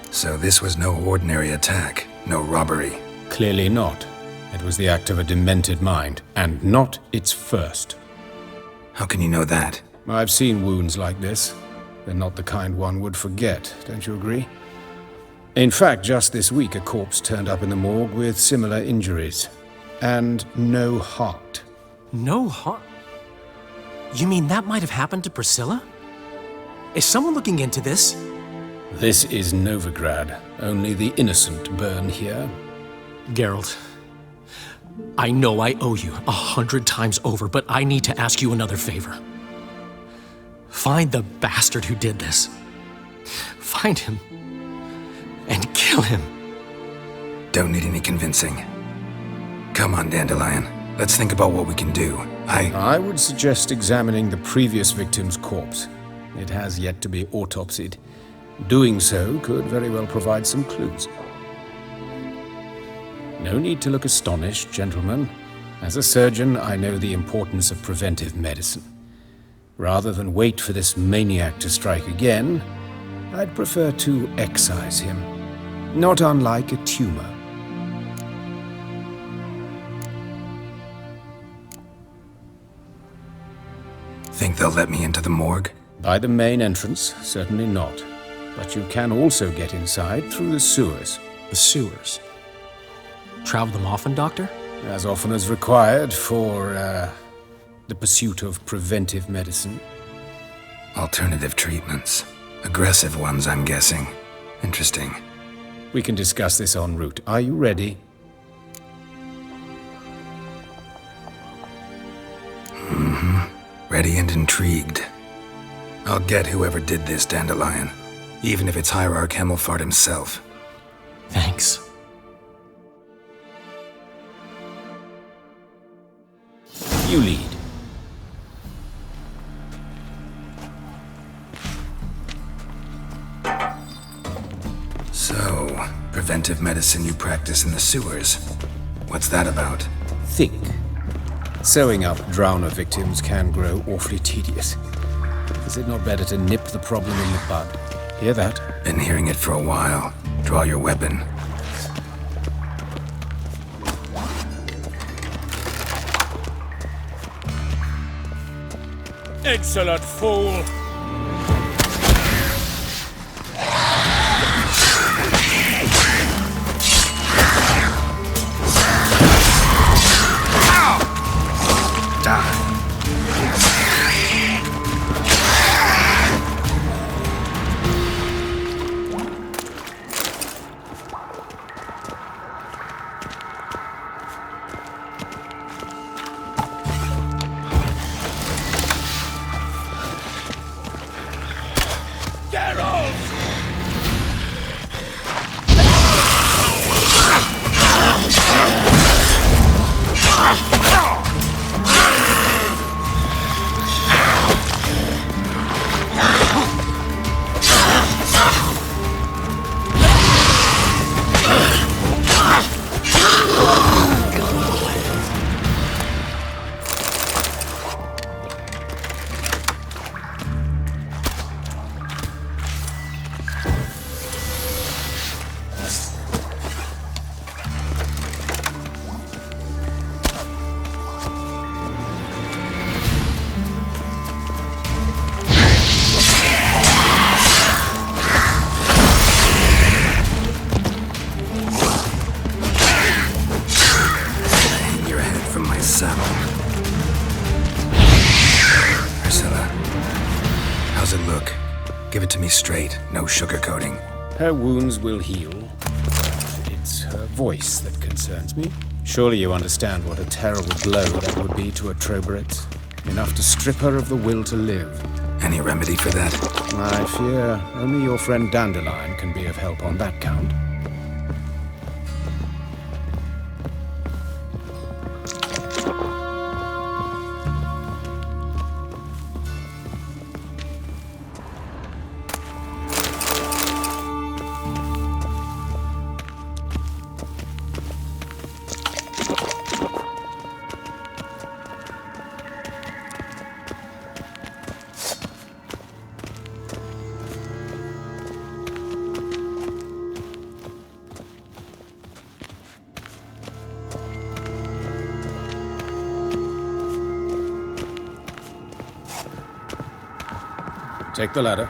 S4: So this was no ordinary attack, no robbery.
S10: Clearly not. It was the act of a demented mind, and not its first.
S4: How can you know that?
S10: I've seen wounds like this. They're not the kind one would forget, don't you agree? In fact, just this week a corpse turned up in the morgue with similar injuries. And no heart.
S13: No heart? You mean that might have happened to Priscilla? Is someone looking into this?
S10: This is Novigrad. Only the innocent burn here.
S13: Geralt, I know I owe you 100 times over, but I need to ask you another favor. Find the bastard who did this. Find him and kill him.
S4: Don't need any convincing. Come on, Dandelion. Let's think about what we can do.
S10: I would suggest examining the previous victim's corpse. It has yet to be autopsied. Doing so could very well provide some clues. No need to look astonished, gentlemen. As a surgeon, I know the importance of preventive medicine. Rather than wait for this maniac to strike again, I'd prefer to excise him. Not unlike a tumor.
S4: Think they'll let me into the morgue?
S10: By the main entrance, certainly not. But you can also get inside through the sewers.
S13: The sewers? Travel them often, Doctor?
S10: As often as required for, the pursuit of preventive medicine.
S4: Alternative treatments. Aggressive ones, I'm guessing. Interesting.
S10: We can discuss this en route. Are you ready?
S4: Ready and intrigued. I'll get whoever did this, Dandelion. Even if it's Hierarch Hemmelfart himself.
S13: Thanks.
S10: You lead.
S4: So, preventive medicine you practice in the sewers. What's that about?
S10: Think. Sewing up drowner victims can grow awfully tedious. Is it not better to nip the problem in the bud? Hear that?
S4: Been hearing it for a while. Draw your weapon.
S2: Insolent fool!
S4: Straight, no sugarcoating.
S10: Her wounds will heal. It's her voice that concerns me. Surely you understand what a terrible blow that would be to a Troberet. Enough to strip her of the will to live.
S4: Any remedy for that?
S10: I fear only your friend Dandelion can be of help on that count. Take the ladder.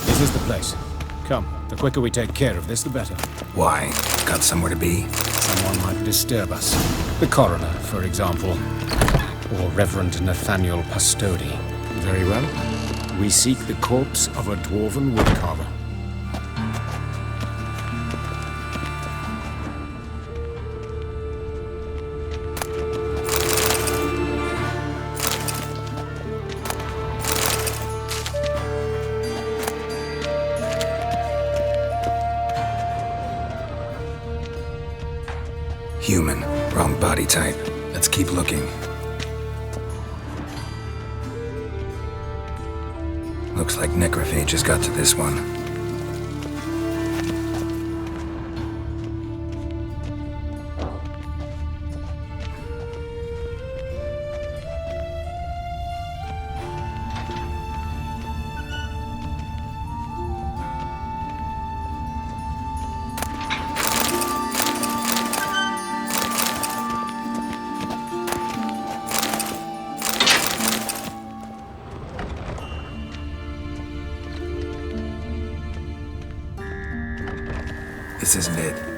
S10: This is the place. Come, the quicker we take care of this, the better.
S4: Why? Got somewhere to be?
S10: Someone might disturb us. The coroner, for example. Or Reverend Nathaniel Pastodi. Very well. We seek the corpse of a dwarven woodcarver.
S4: Human. Wrong body type. Let's keep looking. Looks like necrophages got to this one. This isn't it.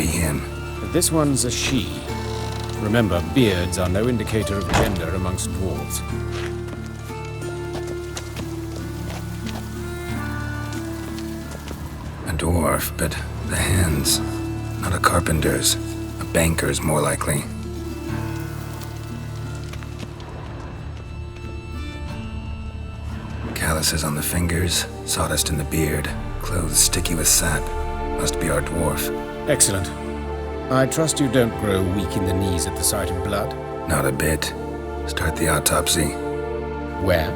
S4: be him.
S10: But this one's a she. Remember, beards are no indicator of gender amongst dwarves.
S4: A dwarf, but the hands. Not a carpenter's. A banker's, more likely. Calluses on the fingers, sawdust in the beard, clothes sticky with sap. Must be our dwarf.
S10: Excellent. I trust you don't grow weak in the knees at the sight of blood?
S4: Not a bit. Start the autopsy.
S10: Where?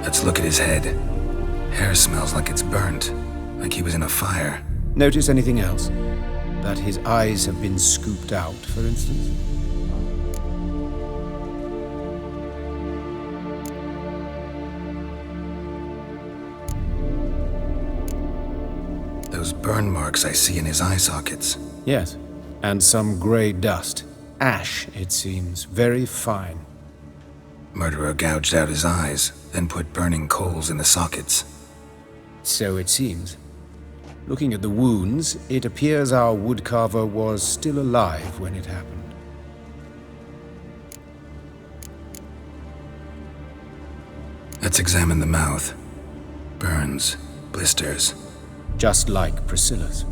S4: Let's look at his head. Hair smells like it's burnt, like he was in a fire.
S10: Notice anything else? That his eyes have been scooped out, for instance?
S4: Those burn marks I see in his eye sockets.
S10: Yes, and some grey dust. Ash, it seems. Very fine.
S4: Murderer gouged out his eyes, then put burning coals in the sockets.
S10: So it seems. Looking at the wounds, it appears our woodcarver was still alive when it happened.
S4: Let's examine the mouth. Burns, blisters.
S10: Just like Priscilla's.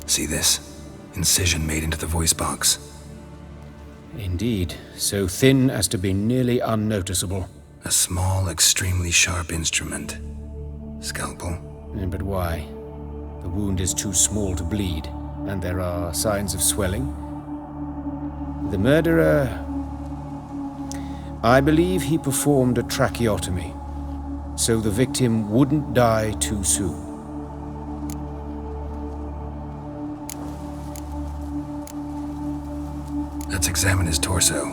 S4: See this? Incision made into the voice box.
S10: Indeed, so thin as to be nearly unnoticeable.
S4: A small, extremely sharp instrument. Scalpel.
S10: But why? The wound is too small to bleed, and there are signs of swelling. The murderer... I believe he performed a tracheotomy, so the victim wouldn't die too soon.
S4: Let's examine his torso.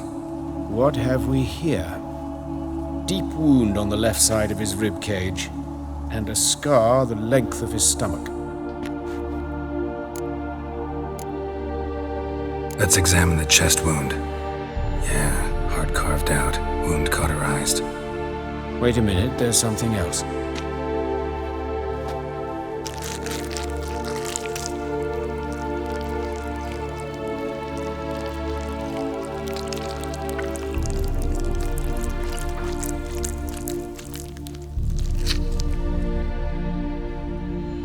S10: What have we here? Deep wound on the left side of his rib cage, and a scar the length of his stomach.
S4: Let's examine the chest wound. Yeah, heart carved out, wound cauterized.
S10: Wait a minute, there's something else.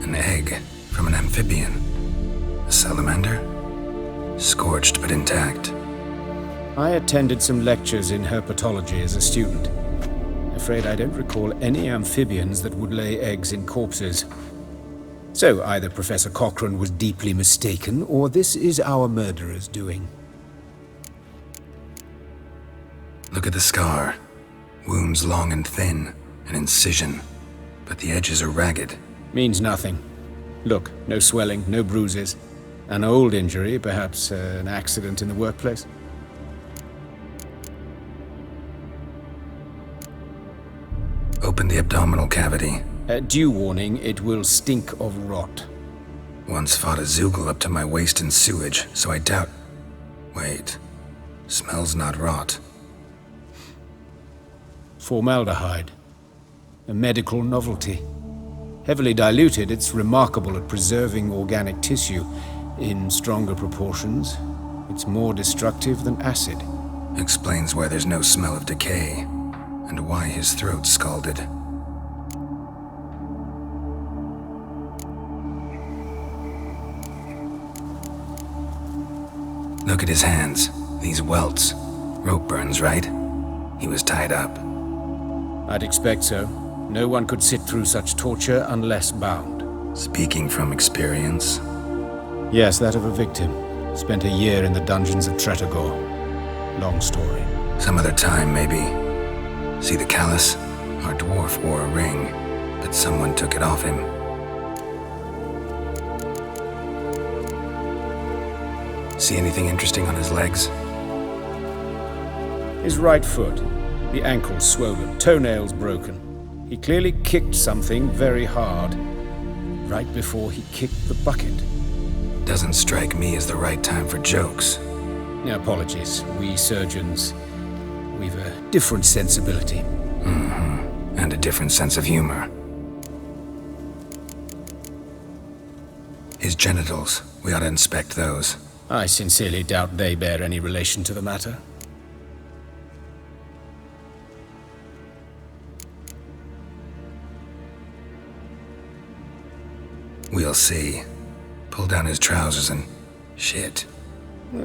S4: An egg from an amphibian. A salamander? Scorched but intact.
S10: I attended some lectures in herpetology as a student. Afraid I don't recall any amphibians that would lay eggs in corpses. So either Professor Cochrane was deeply mistaken, or this is our murderer's doing.
S4: Look at the scar. Wounds long and thin, an incision, but the edges are ragged.
S10: Means nothing. Look, no swelling, no bruises. An old injury, perhaps an accident in the workplace.
S4: Open the abdominal cavity.
S10: Due warning, it will stink of rot.
S4: Once fought a Zoogle up to my waist in sewage, so I doubt... Wait. Smells not rot.
S10: Formaldehyde. A medical novelty. Heavily diluted, it's remarkable at preserving organic tissue. In stronger proportions, it's more destructive than acid.
S4: Explains why there's no smell of decay, and why his throat's scalded. Look at his hands. These welts. Rope burns, right? He was tied up.
S10: I'd expect so. No one could sit through such torture unless bound.
S4: Speaking from experience?
S10: Yes, that of a victim. Spent a year in the dungeons of Tretogor. Long story.
S4: Some other time, maybe. See the callus? Our dwarf wore a ring, but someone took it off him. See anything interesting on his legs?
S10: His right foot. The ankle swollen, toenails broken. He clearly kicked something very hard. Right before he kicked the bucket.
S4: Doesn't strike me as the right time for jokes.
S10: Apologies. We surgeons, we've a different sensibility.
S4: And a different sense of humor. His genitals, we ought to inspect those.
S3: I sincerely doubt they bear any relation to the matter.
S4: We'll see. Pull down his trousers and... shit.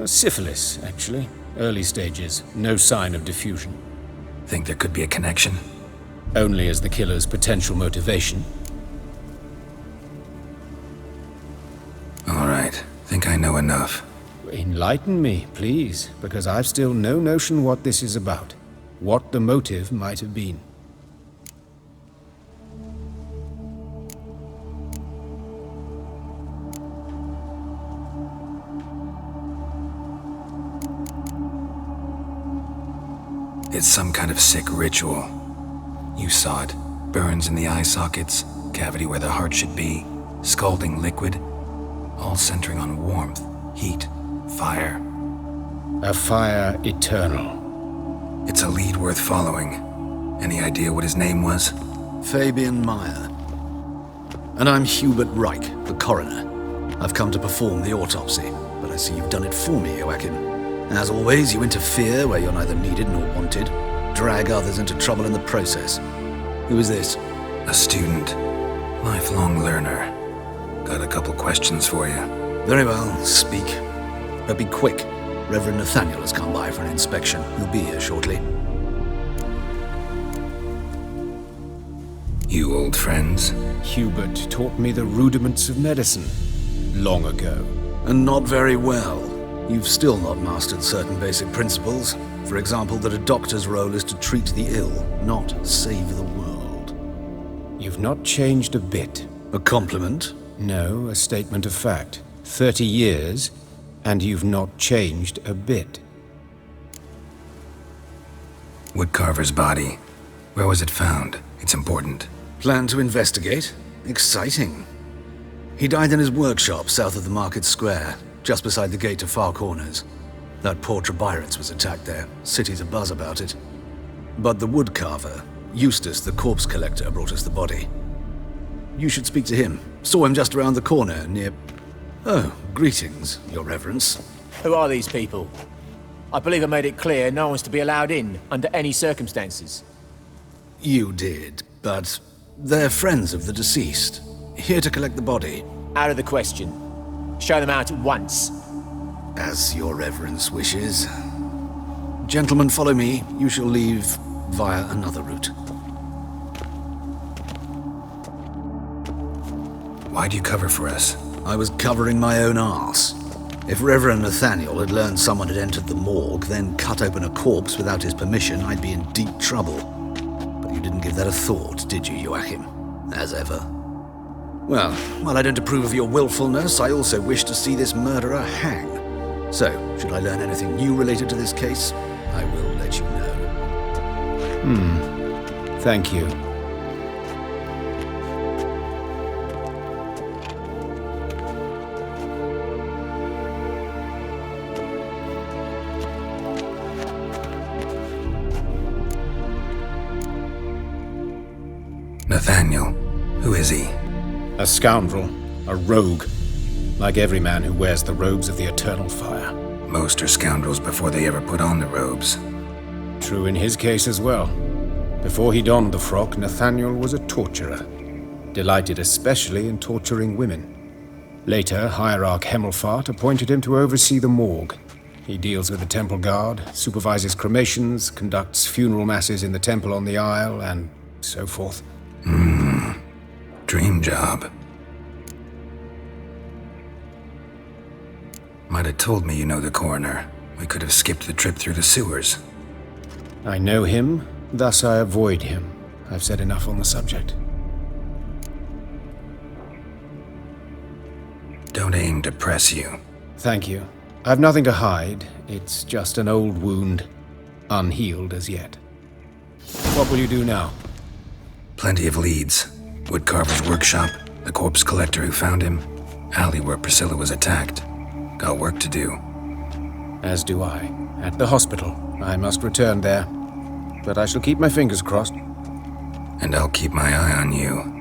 S3: Syphilis, actually. Early stages. No sign of diffusion.
S4: Think there could be a connection?
S3: Only as the killer's potential motivation.
S4: All right. Think I know enough.
S3: Enlighten me, please, because I've still no notion what this is about. What the motive might have been.
S4: It's some kind of sick ritual. You saw it. Burns in the eye sockets, cavity where the heart should be, scalding liquid, all centering on warmth, heat, fire.
S3: A fire eternal.
S4: It's a lead worth following. Any idea what his name was?
S12: Fabian Meyer. And I'm Hubert Reich, the coroner. I've come to perform the autopsy, but I see you've done it for me, Joachim. As always, you interfere where you're neither needed nor wanted, drag others into trouble in the process. Who is this?
S4: A student. Lifelong learner. Got a couple questions for you.
S12: Very well, speak. But be quick. Reverend Nathaniel has come by for an inspection. He'll be here shortly.
S4: You old friends?
S3: Hubert taught me the rudiments of medicine. Long ago.
S12: And not very well. You've still not mastered certain basic principles. For example, that a doctor's role is to treat the ill, not save the world.
S3: You've not changed a bit.
S12: A compliment?
S3: No, a statement of fact. 30 years, and you've not changed a bit.
S4: Woodcarver's body. Where was it found? It's important.
S12: Plan to investigate? Exciting. He died in his workshop south of the market square, just beside the gate to Far Corners. That poor Trebirans was attacked there. City's abuzz about it. But the woodcarver, Eustace the corpse collector, brought us the body. You should speak to him. Saw him just around the corner near... Oh, greetings, your reverence.
S15: Who are these people? I believe I made it clear no one's to be allowed in, under any circumstances.
S12: You did, but they're friends of the deceased. Here to collect the body.
S15: Out of the question. Show them out at once.
S12: As your reverence wishes. Gentlemen, follow me. You shall leave via another route.
S4: Why'd you cover for us?
S12: I was covering my own arse. If Reverend Nathaniel had learned someone had entered the morgue, then cut open a corpse without his permission, I'd be in deep trouble. But you didn't give that a thought, did you, Joachim? As ever. Well, while I don't approve of your willfulness, I also wish to see this murderer hang. So, should I learn anything new related to this case, I will let you know.
S3: Thank you.
S4: Nathaniel. Who is he?
S3: A scoundrel. A rogue. Like every man who wears the robes of the eternal fire.
S4: Most are scoundrels before they ever put on the robes.
S3: True in his case as well. Before he donned the frock, Nathaniel was a torturer. Delighted especially in torturing women. Later, Hierarch Hemmelfart appointed him to oversee the morgue. He deals with the temple guard, supervises cremations, conducts funeral masses in the temple on the Isle, and so forth.
S4: Dream job. Might have told me you know the coroner. We could have skipped the trip through the sewers.
S3: I know him, thus I avoid him. I've said enough on the subject.
S4: Don't aim to press you.
S3: Thank you. I've nothing to hide. It's just an old wound, unhealed as yet. What will you do now?
S4: Plenty of leads. Woodcarver's workshop, the corpse collector who found him, alley where Priscilla was attacked. Got work to do.
S3: As do I. At the hospital. I must return there. But I shall keep my fingers crossed.
S4: And I'll keep my eye on you.